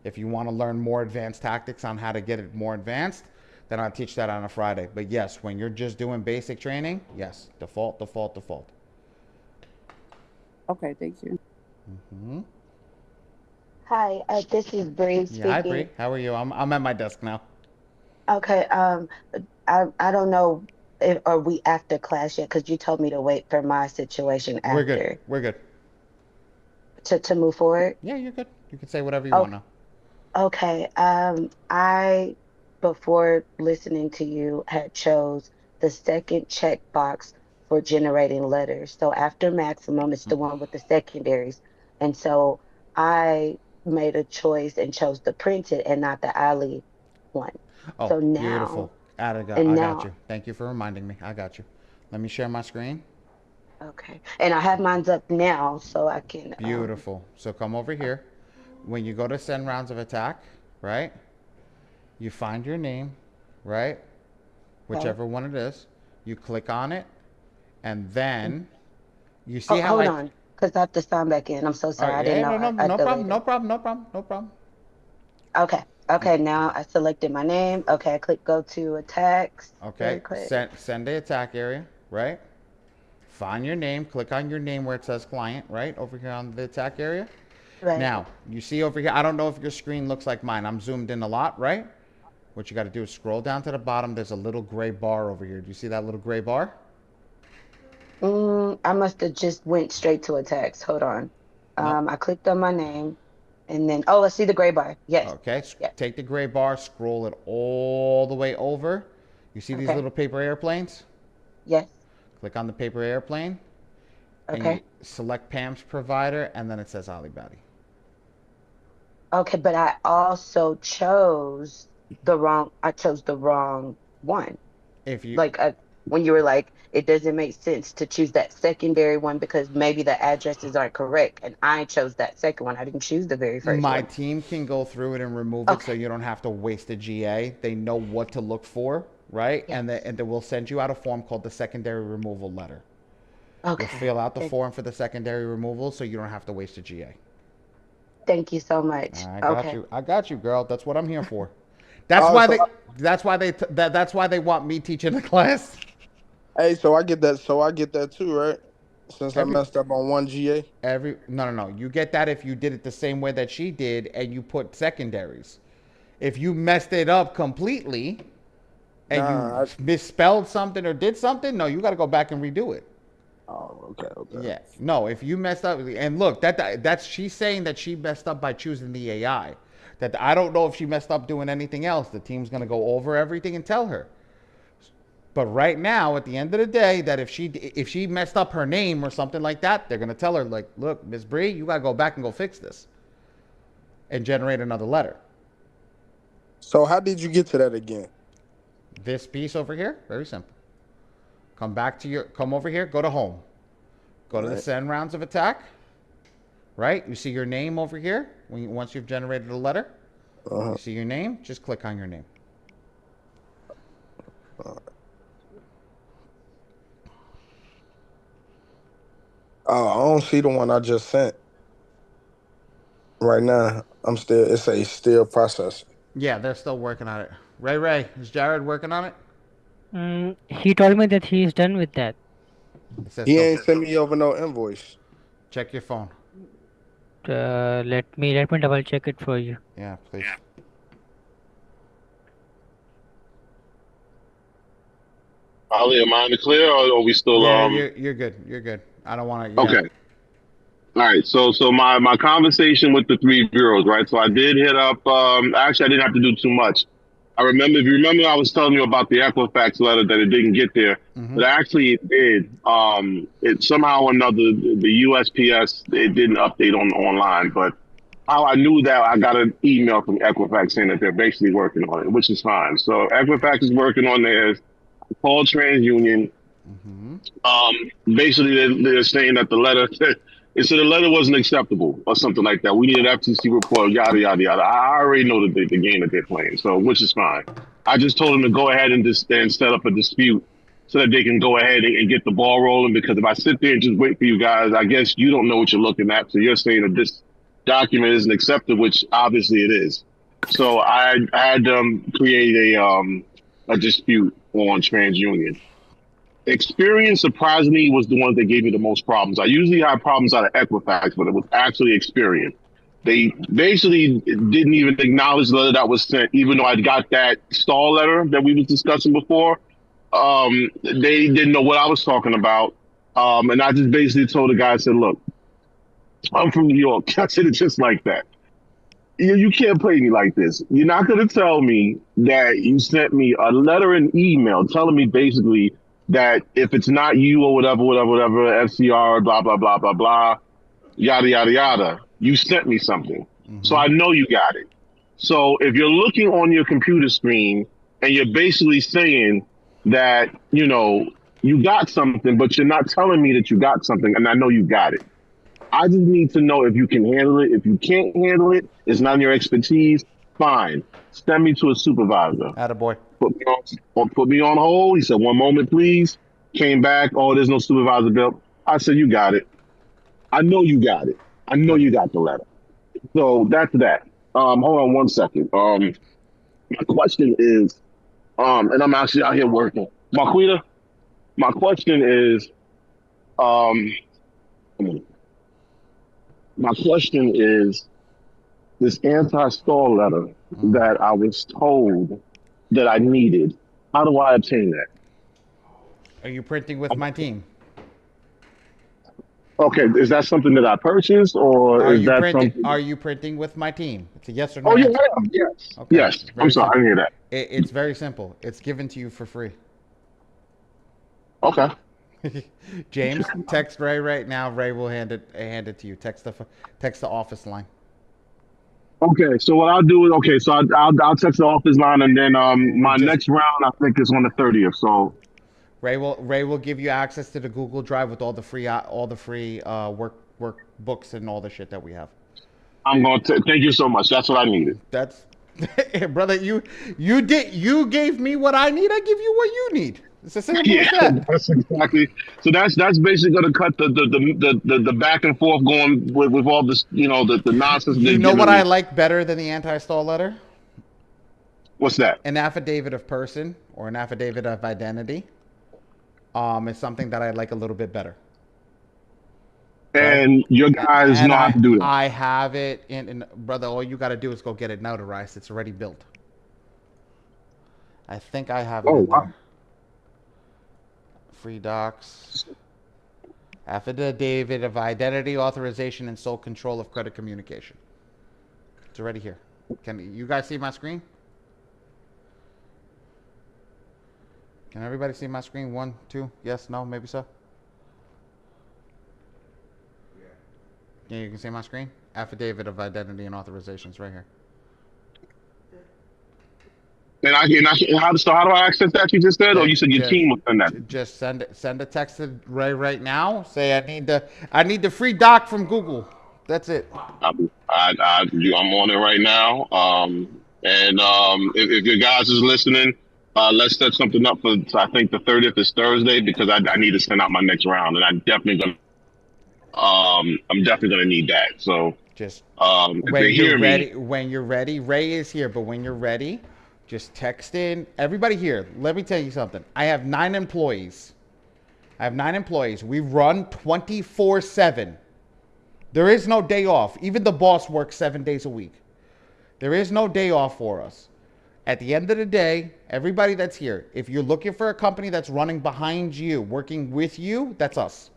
If you want to learn more advanced tactics on how to get it more advanced, then I'll teach that on a Friday. But yes, when you're just doing basic training, yes, default, default, default. Okay, thank you. Mm-hmm. Hi, this is Bree speaking. Yeah, hi Bree. How are you? I'm at my desk now. Okay, I don't know if are we after class yet, because you told me to wait for my situation after. We're good. We're good. To move forward? Yeah, you're good. You can say whatever you want now. Okay. I before listening to you had chose the second checkbox for generating letters. So after maximum, it's the one with the secondaries. And so I made a choice and chose the printed and not the Ali one. Oh, so now, beautiful. I got you. Thank you for reminding me. I got you. Let me share my screen. Okay. And I have mine up now so I can. Beautiful. So come over here. When you go to send rounds of attack, right? You find your name, right? Whichever one it is. You click on it. And then you see how hold on. Because I have to sign back in. I'm so sorry. I didn't know. No problem. Okay. Okay, now I selected my name. Okay, I click go to attacks. Okay, send the attack area, right? Find your name, click on your name where it says client, right? Over here on the attack area. Right. Now, you see over here, I don't know if your screen looks like mine. I'm zoomed in a lot, right? What you got to do is scroll down to the bottom. There's a little gray bar over here. Do you see that little gray bar? I must have just went straight to attacks. Hold on. I clicked on my name. And then, I see the gray bar. Yes. Okay. Take the gray bar, scroll it all the way over. You see these little paper airplanes? Yes. Click on the paper airplane. Okay. And you select Pam's provider, and then it says Ali Badi. Okay, but I also chose the wrong one. If you when you were like, it doesn't make sense to choose that secondary one because maybe the addresses aren't correct, and I chose that second one. I didn't choose the very first one. My team can go through it and remove it so you don't have to waste a GA. They know what to look for, right? Yes. And they will send you out a form called the secondary removal letter. Okay. You'll fill out the form for the secondary removal so you don't have to waste a GA. Thank you so much. I got you, girl. That's what I'm here for. That's why they want me teaching the class. Hey, so I get that too, right? Since I messed up on one GA. No. You get that if you did it the same way that she did and you put secondaries. If you messed it up completely and you misspelled something or did something, no, you got to go back and redo it. Oh, okay. Yeah. No, if you messed up, and look, that's she's saying that she messed up by choosing the AI. That I don't know if she messed up doing anything else. The team's gonna go over everything and tell her. But right now, at the end of the day, that if she messed up her name or something like that, they're gonna tell her like, look, Miss Bree, you gotta go back and go fix this, and generate another letter. So how did you get to that again? This piece over here, very simple. Come over here, go to home. Go to the send rounds of attack. Right? You see your name over here. Once you've generated a letter, you see your name, just click on your name. I don't see the one I just sent. Right now, it's still processing. Yeah, they're still working on it. Ray, is Jared working on it? He told me that he is done with that. He ain't sent me over no invoice. Check your phone. Let me double check it for you. Yeah, please. Ali, am I in the clear, or are we still? Yeah, you're good. You're good. I don't want to. Okay. All right. So my conversation with the 3 bureaus, right? So I did hit up. Actually, I didn't have to do too much. I remember. If you remember, I was telling you about the Equifax letter that it didn't get there, but actually it did. It somehow or another the USPS it didn't update on online, but how I knew that I got an email from Equifax saying that they're basically working on it, which is fine. So Equifax is working on theirs. I called TransUnion. Basically, they're saying that the letter, they said the letter wasn't acceptable or something like that. We need an FTC report, yada, yada, yada. I already know the game that they're playing, so which is fine. I just told them to go ahead and set up a dispute so that they can go ahead and get the ball rolling, because if I sit there and just wait for you guys, I guess you don't know what you're looking at. So you're saying that this document isn't accepted, which obviously it is. So I had them create a dispute on TransUnion. Experience, surprisingly, was the one that gave me the most problems. I usually have problems out of Equifax, but it was actually Experience. They basically didn't even acknowledge the letter that was sent, even though I got that stall letter that we was discussing before. They didn't know what I was talking about. And I just basically told the guy, I said, look, I'm from New York. I said it just like that. You can't play me like this. You're not going to tell me that you sent me a letter and email telling me basically that if it's not you or whatever, FCR, blah, blah, blah, blah, blah, yada, yada, yada, you sent me something. So I know you got it. So if you're looking on your computer screen and you're basically saying that, you got something, but you're not telling me that you got something, and I know you got it. I just need to know if you can handle it. If you can't handle it, it's not your expertise, fine. Send me to a supervisor. Attaboy. Put me on hold. He said, 1 moment, please. Came back. Oh, there's no supervisor bill. I said, you got it. I know you got it. I know you got the letter. So that's that. Hold on 1 second. My question is, and I'm actually out here working. Marquita, my question is, this anti-stall letter that I was told that I needed. How do I obtain that? Are you printing with my team? Okay, is that something that I purchased, or Are is you that printing? something? Are you printing with my team? It's a yes or no. Oh yeah, answer. I am. Yes. Okay. Yes. I'm sorry, I didn't hear that. It's very simple. It's given to you for free. Okay. James, text Ray right now. Ray will hand it to you. Text the office line. Okay, so what I'll do is so I'll text the office line, and then my next round I think is on the 30th. So Ray will give you access to the Google Drive with all the free work books and all the shit that we have. I'm going to thank you so much. That's what I needed. That's brother. You gave me what I need. I give you what you need. It's as simple as that. That's exactly. So that's basically going to cut the back and forth going with all this, the nonsense. You know what I like better than the anti-stall letter? What's that? An affidavit of person or an affidavit of identity. Is something that I like a little bit better. And your guys know how to do that. I have it in brother. All you got to do is go get it notarized. It's already built. I think I have it. Oh, wow. Free docs. Affidavit of identity, authorization, and sole control of credit communication. It's already here. Can you guys see my screen? Can everybody see my screen? 1, 2, yes, no, maybe so? Yeah, you can see my screen? Affidavit of identity and authorizations right here. And how do I access that you just said? Or you said your team will send that? Just send a text to Ray right now. Say I need the free doc from Google. That's it. I'm on it right now. If your guys is listening, let's set something up for, I think the 30th is Thursday, because I need to send out my next round, and I'm definitely gonna need that. So just when you're ready, Ray is here, but when you're ready, just text in. Everybody here, let me tell you something. I have 9 employees. We run 24/7. There is no day off. Even the boss works 7 days a week. There is no day off for us. At the end of the day, everybody that's here, if you're looking for a company that's running behind you, working with you, that's us.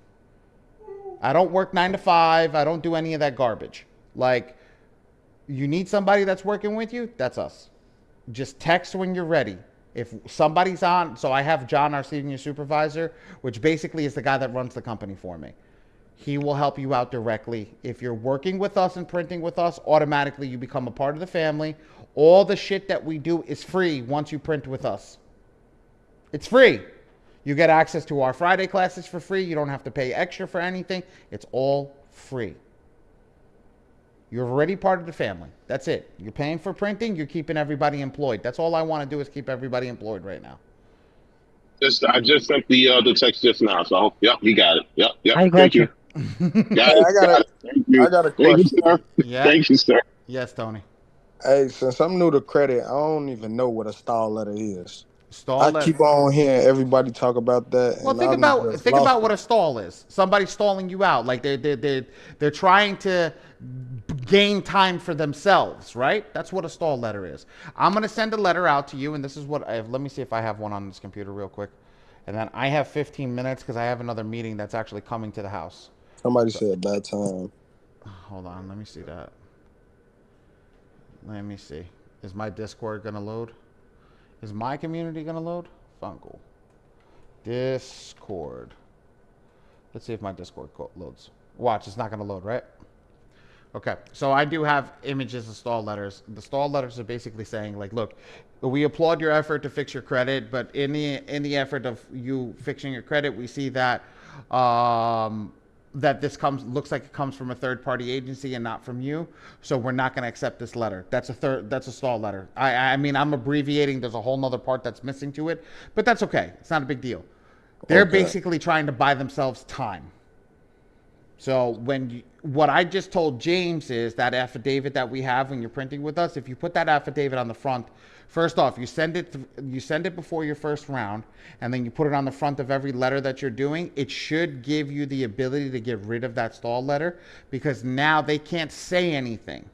I don't work 9 to 5. I don't do any of that garbage. Like, you need somebody that's working with you, that's us. Just text when you're ready. If somebody's on, so I have John, our senior supervisor, which basically is the guy that runs the company for me. He will help you out directly. If you're working with us and printing with us, automatically you become a part of the family. All the shit that we do is free once you print with us. It's free. You get access to our Friday classes for free. You don't have to pay extra for anything. It's all free. You're already part of the family. That's it. You're paying for printing. You're keeping everybody employed. That's all I want to do is keep everybody employed right now. I just sent the text just now. So yep, you got it. Yep. I got Thank you. Got it. Thank you. I got a Thank you, question. sir. Yeah. Thank you, sir. Yes, Tony. Hey, since I'm new to credit, I don't even know what a stall letter is. Stall I keep on hearing everybody talk about that. Well, and think I'm about just lost what a stall is. Somebody stalling you out, like they're trying to gain time for themselves, right? That's what a stall letter is. I'm gonna send a letter out to you, and this is what I have. Let me see if I have one on this computer real quick, and then I have 15 minutes because I have another meeting that's actually coming to the house. Somebody said bad time. Hold on, let me see that. Let me see. Is my Discord gonna load? Is my community gonna load? Funkel. Discord. Let's see if my Discord loads. Watch, it's not gonna load, right? Okay, so I do have images of stall letters. The stall letters are basically saying, like, look, we applaud your effort to fix your credit, but in the effort of you fixing your credit, we see that that this looks like it comes from a third-party agency and not from you, so we're not going to accept this letter. That's a stall letter. I mean, I'm abbreviating. There's a whole nother part that's missing to it, but that's okay. It's not a big deal. They're basically trying to buy themselves time. So what I just told James is that affidavit that we have when you're printing with us, if you put that affidavit on the front, first off, you send it before your first round, and then you put it on the front of every letter that you're doing. It should give you the ability to get rid of that stall letter because now they can't say anything.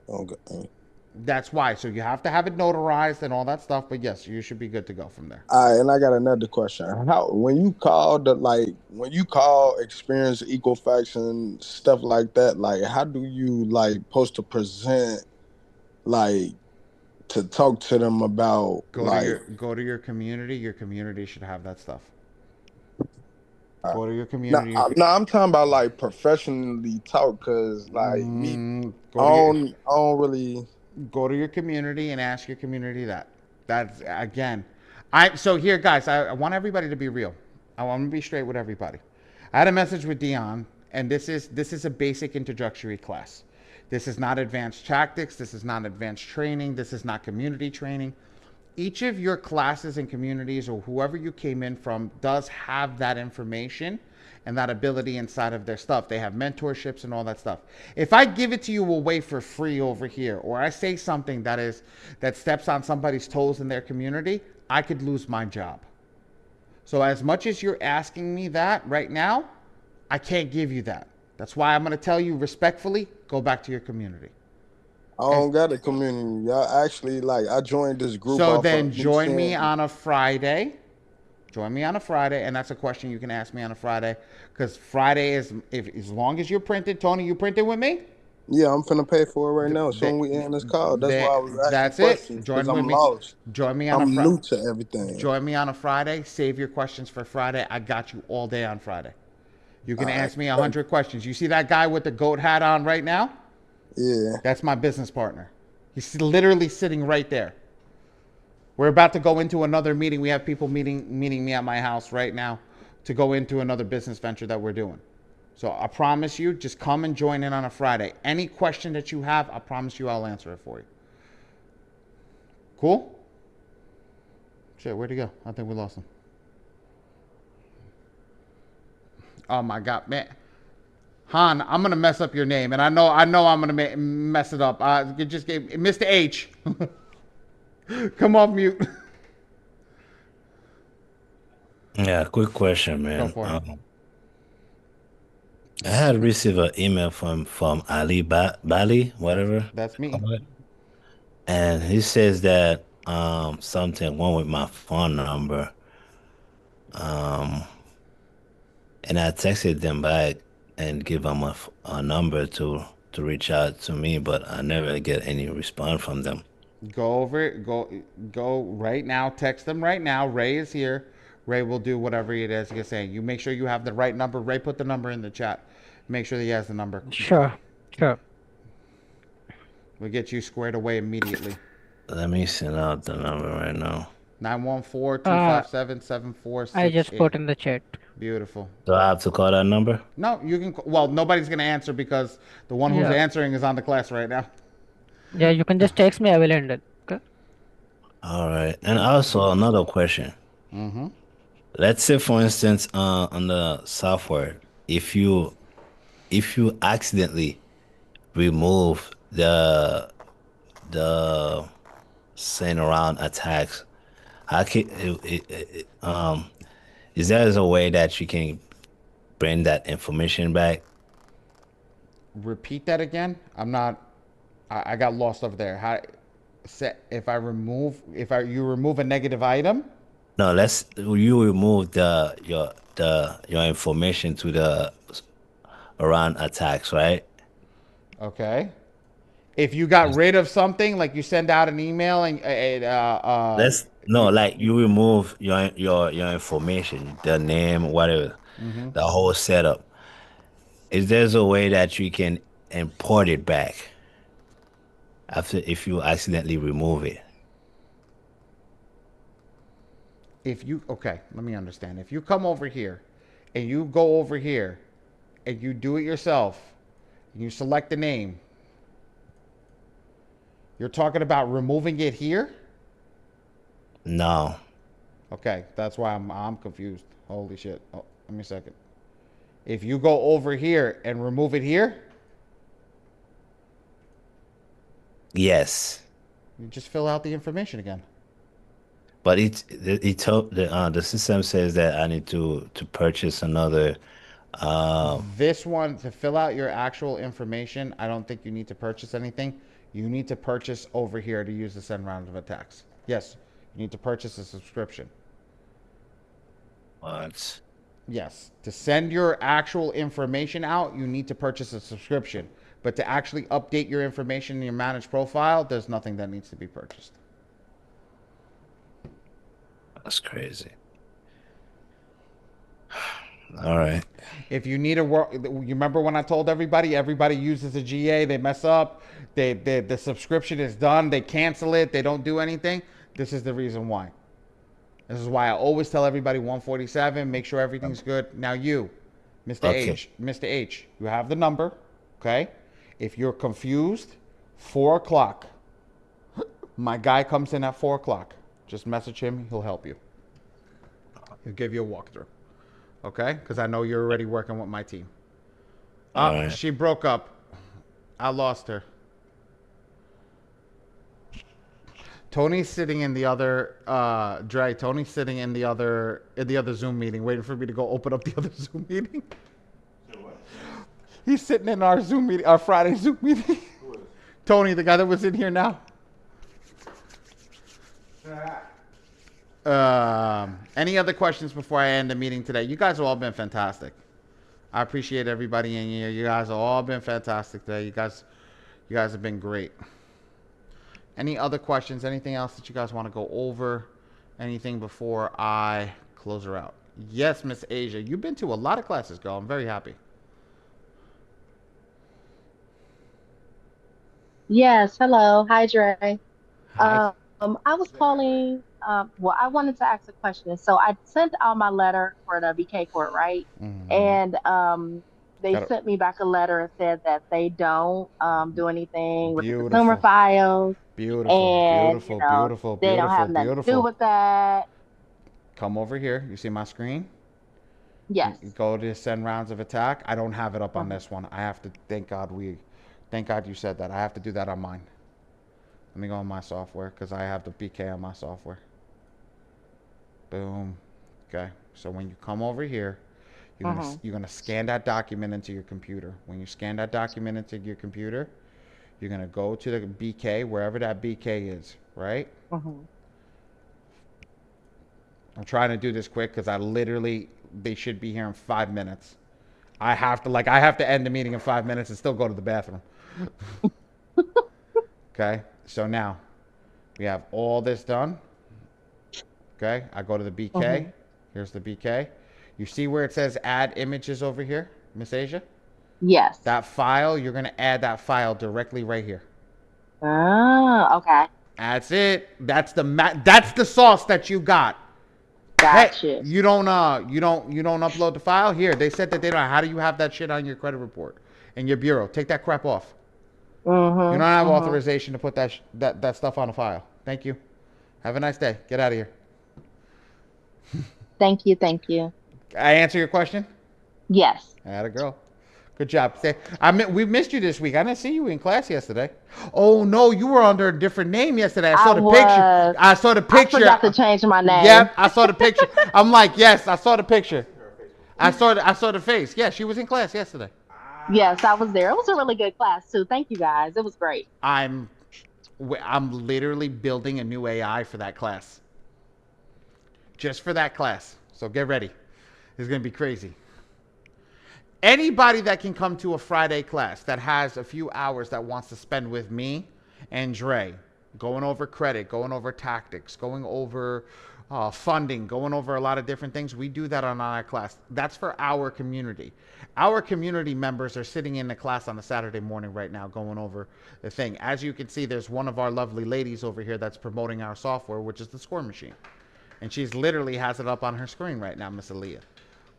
Okay. That's why. So you have to have it notarized and all that stuff. But yes, you should be good to go from there. And I got another question. When you call Experience Equifax and stuff like that, like how do you supposed to present to talk to them about go to your community. Your community should have that stuff. Go to your community. No, I'm talking about professionally talk because me, I don't really. Go to your community and ask your community that. That's again. So here, guys, I want everybody to be real. I want to be straight with everybody. I had a message with Dion, and this is a basic introductory class. This is not advanced tactics. This is not advanced training. This is not community training. Each of your classes and communities or whoever you came in from does have that information and that ability inside of their stuff. They have mentorships and all that stuff. If I give it to you away for free over here, or I say something that steps on somebody's toes in their community, I could lose my job. So as much as you're asking me that right now, I can't give you that. That's why I'm going to tell you respectfully, go back to your community. I don't got a community. I actually I joined this group. So then join me on a Friday. Join me on a Friday, and that's a question you can ask me on a Friday, because Friday is as long as you're printed. Tony, you printed with me? Yeah, I'm finna pay for it right now. Soon we end this call. That's why I was asking That's questions. It. Join with I'm me. lost. Join me on I'm new to everything. Join me on a Friday. Save your questions for Friday. I got you all day on Friday. You can ask me 100 questions. You see that guy with the goat hat on right now? Yeah. That's my business partner. He's literally sitting right there. We're about to go into another meeting. We have people meeting me at my house right now to go into another business venture that we're doing. So I promise you, just come and join in on a Friday. Any question that you have, I promise you I'll answer it for you. Cool? Shit, where'd he go? I think we lost him. Oh my God, man. Han, I'm gonna mess up your name, and I know I'm gonna mess it up. You just gave Mr. H. Come off mute. Yeah, quick question, man. Go for it. I had received an email from Ali Badi, whatever. That's me. And he says that something wrong with my phone number. And I texted them back and give them a number to reach out to me, but I never get any response from them. Go over it. Go right now. Text them right now. Ray is here. Ray will do whatever it is you're saying. You make sure you have the right number. Ray, put the number in the chat. Make sure that he has the number. Sure. We'll get you squared away immediately. Let me send out the number right now. 914-257-7468. I just put in the chat. Beautiful. Do I have to call that number? No, you can. Well, nobody's gonna answer because the one who's answering is on the class right now. Yeah, you can just text me. I will handle. Okay. All right. And also another question. Mm-hmm. Let's say, for instance, on the software, if you accidentally remove the send around attacks, how can is there a way that you can bring that information back? Repeat that again. I got lost over there. If you remove a negative item? No, you remove your information to the around attacks, right? Okay. If you got rid of something, like you send out an email and like you remove your information, the name, whatever, the whole setup. Is there a way that you can import it back if you accidentally remove it? Okay, let me understand. If you come over here and you go over here and you do it yourself, and you select the name, you're talking about removing it here? No. Okay, that's why I'm confused. Holy shit. Oh, let me a second. If you go over here and remove it here? Yes. You just fill out the information again. But the system says that I need to purchase another. This one, to fill out your actual information, I don't think you need to purchase anything. You need to purchase over here to use the send rounds of attacks. Yes, you need to purchase a subscription. What? Yes, to send your actual information out, you need to purchase a subscription. But to actually update your information in your managed profile, there's nothing that needs to be purchased. That's crazy. All right. If you need you remember when I told everybody uses a GA, they mess up, the subscription is done, they cancel it, they don't do anything. This is the reason why. This is why I always tell everybody 147, make sure everything's good. Now you, Mr. H, you have the number, okay? If you're confused, 4 o'clock, my guy comes in at 4 o'clock. Just message him, he'll help you. He'll give you a walkthrough. Okay? Because I know you're already working with my team. Right. She broke up. I lost her. Tony's sitting in the other Tony's sitting in the other Zoom meeting, waiting for me to go open up the other Zoom meeting. He's sitting in our Zoom meeting, our Friday Zoom meeting. Tony, the guy that was in here now. Any other questions before I end the meeting today? You guys have all been fantastic. I appreciate everybody in here. You guys have all been fantastic today. You guys have been great. Any other questions? Anything else that you guys want to go over? Anything before I close her out? Yes, Miss Asia. You've been to a lot of classes, girl. I'm very happy. Yes. Hello. Hi, Dre. Hi. I was calling. Well, I wanted to ask a question. So I sent out my letter for the BK court, right? And they sent me back a letter and said that they don't do anything with the consumer files. Beautiful. And, Beautiful. you know, Beautiful. they don't have nothing to do with that. Come over here. You see my screen? Yes. Go to send rounds of attack. I don't have it up on this one. I have to, thank God you said that. I have to do that on mine. Let me go on my software because I have the BK on my software. Boom. Okay. So when you come over here, you're gonna scan that document into your computer. When you scan that document into your computer, you're gonna go to the BK, wherever that BK is, right? I'm trying to do this quick because they should be here in 5 minutes. I have to end the meeting in 5 minutes and still go to the bathroom. Okay. So now, We have all this done. Okay, I go to the BK. Here's the BK. You see where it says add images over here, Miss Asia? Yes. That file, you're going to add that file directly right here. Oh, okay. That's it. That's the sauce that you got. Gotcha. Hey, you don't upload the file here. They said that they don't. How do you have that shit on your credit report in your bureau? Take that crap off. You don't have authorization to put that stuff on a file. Thank you. Have a nice day. Get out of here. Thank you. Thank you. I answer your question? Yes. Atta girl. Good job. We missed you this week. I didn't see you in class yesterday. Oh no, you were under a different name yesterday. I saw the picture. I saw the picture. I forgot to change my name. Yep, I saw the picture. I'm like, yes, I saw the picture. I saw the face. Yeah, she was in class yesterday. Yes, I was there. It was a really good class too. Thank you guys. It was great. I'm literally building a new AI for that class. Just for that class. So get ready. It's going to be crazy. Anybody that can come to a Friday class that has a few hours that wants to spend with me and Dre, going over credit, going over tactics, going over funding, going over a lot of different things, we do that on our class. That's for our community. Our community members are sitting in the class on a Saturday morning right now going over the thing. As you can see, there's one of our lovely ladies over here that's promoting our software, which is the score machine. And she's literally has it up on her screen right now, Miss Aaliyah.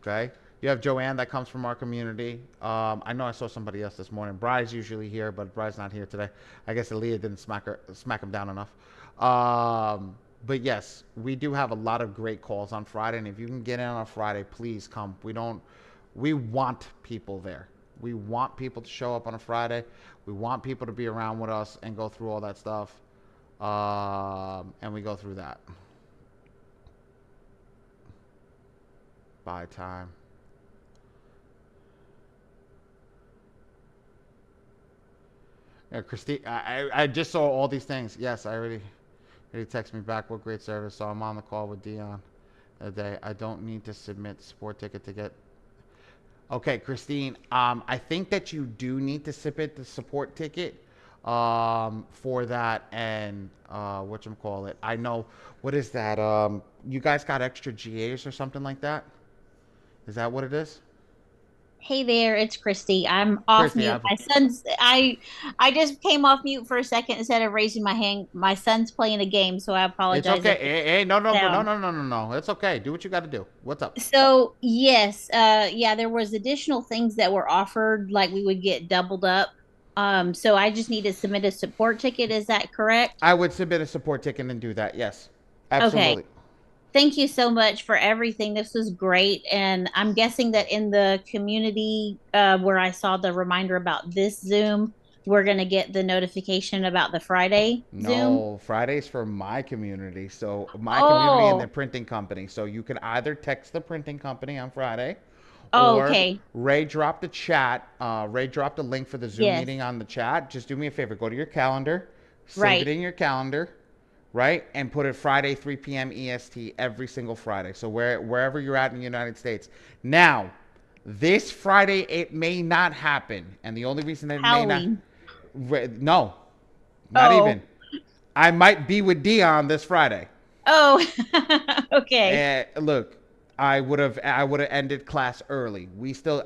Okay? You have Joanne that comes from our community. I know I saw somebody else this morning. Bry's usually here, but Bry's not here today. I guess Aaliyah didn't smack him down enough. But yes, we do have a lot of great calls on Friday, and if you can get in on a Friday, please come. We want people there. We want people to show up on a Friday. We want people to be around with us and go through all that stuff. And we go through that. Buy time. Yeah, Christine, I just saw all these things. Yes, I already texted me back. What great service. So I'm on the call with Dion today. I don't need to submit the support ticket to get. Okay, Christine. I think that you do need to submit the support ticket for that, and whatchamacallit. I know. What is that? You guys got extra GAs or something like that? Is that what it is? Hey there, it's Christy. I'm off mute. My son's I just came off mute for a second instead of raising my hand. My son's playing a game, so I apologize. It's okay. Hey, no. It's okay. Do what you got to do. What's up? So yes, yeah, there was additional things that were offered, like we would get doubled up. So I just need to submit a support ticket. Is that correct? I would submit a support ticket and do that. Yes, absolutely. Okay. Thank you so much for everything. This was great. And I'm guessing that in the community where I saw the reminder about this Zoom, we're going to get the notification about the Friday Zoom? No, Friday's for my community. So my community and the printing company. So you can either text the printing company on Friday. Or okay. Ray dropped a chat. Ray dropped a link for the Zoom meeting on the chat. Just do me a favor. Go to your calendar. Save it in your calendar. Right? And put it Friday, 3 p.m. EST every single Friday. So wherever you're at in the United States. Now, this Friday, it may not happen. And the only reason that it may not... No. Not even. I might be with Dion this Friday. Oh, okay. Look, I would have ended class early.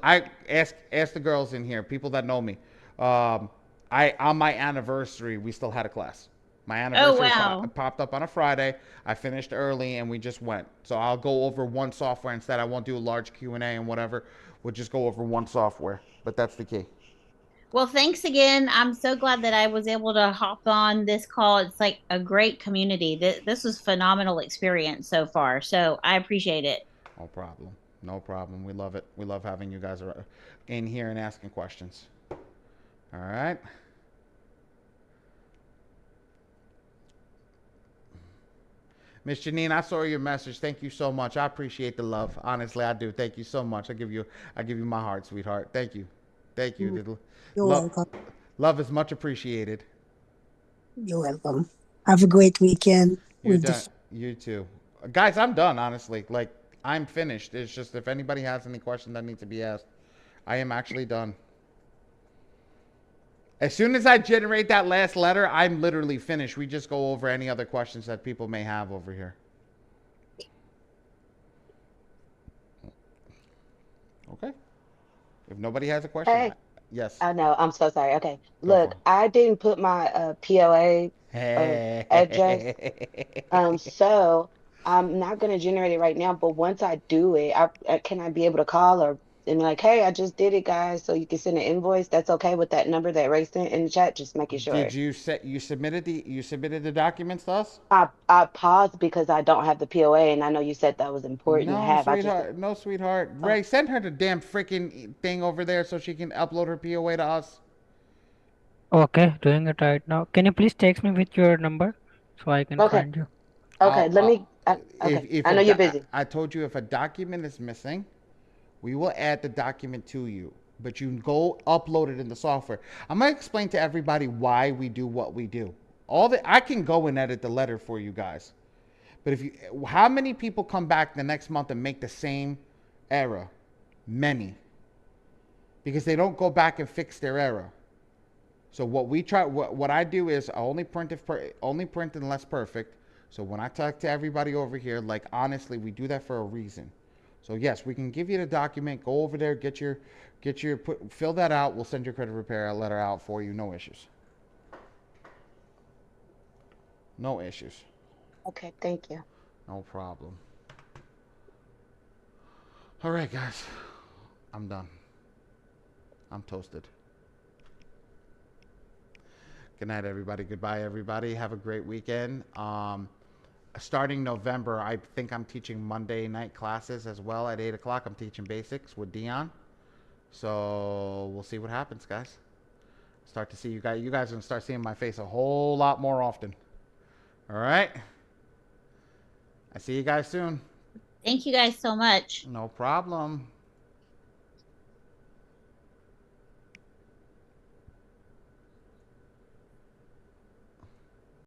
I ask the girls in here, people that know me. On my anniversary, we still had a class. My anniversary popped up on a Friday. I finished early, and we just went. So I'll go over one software instead. I won't do a large Q&A and whatever. We'll just go over one software. But that's the key. Well, thanks again. I'm so glad that I was able to hop on this call. It's like a great community. This was a phenomenal experience so far. So I appreciate it. No problem. No problem. We love it. We love having you guys in here and asking questions. All right. Miss Janine, I saw your message. Thank you so much. I appreciate the love. Honestly, I do. Thank you so much. I give you my heart, sweetheart. Thank you. Thank you. You're welcome. Love is much appreciated. You're welcome. Have a great weekend. You too. Guys, I'm done, honestly. Like, I'm finished. It's just if anybody has any questions that need to be asked, I am actually done. As soon as I generate that last letter, I'm literally finished. We just go over any other questions that people may have over here. Okay. If nobody has a question, Hey. yes. I know. I'm so sorry. Okay. Look, I didn't put my POA address. So I'm not going to generate it right now, but once I do it, can I be able to call or and be like, hey, I just did it, guys, so you can send an invoice. That's okay with that number that Ray sent in the chat. Just making sure. Did you submitted the documents to us? I paused because I don't have the POA, and I know you said that was important to have. Sweetheart. No, sweetheart. Ray, send her the damn freaking thing over there so she can upload her POA to us. Okay, doing it right now. Can you please text me with your number so I can find you? Okay, let me. Okay, I know you're busy. I told you if a document is missing, we will add the document to you. But you go upload it in the software. I'm gonna explain to everybody why we do what we do. I can go and edit the letter for you guys. But how many people come back the next month and make the same error? Many. Because they don't go back and fix their error. So what I do is I only print unless perfect. So when I talk to everybody over here, like honestly, we do that for a reason. So yes, we can give you the document. Go over there, fill that out. We'll send your credit repair letter out for you. No issues. No issues. Okay, thank you. No problem. All right, guys. I'm done. I'm toasted. Good night, everybody. Goodbye, everybody. Have a great weekend. Starting November, I think I'm teaching Monday night classes as well at 8 o'clock. I'm teaching basics with Dion. So we'll see what happens, guys. Start to see you guys. You guys are going to start seeing my face a whole lot more often. All right? I see you guys soon. Thank you guys so much. No problem.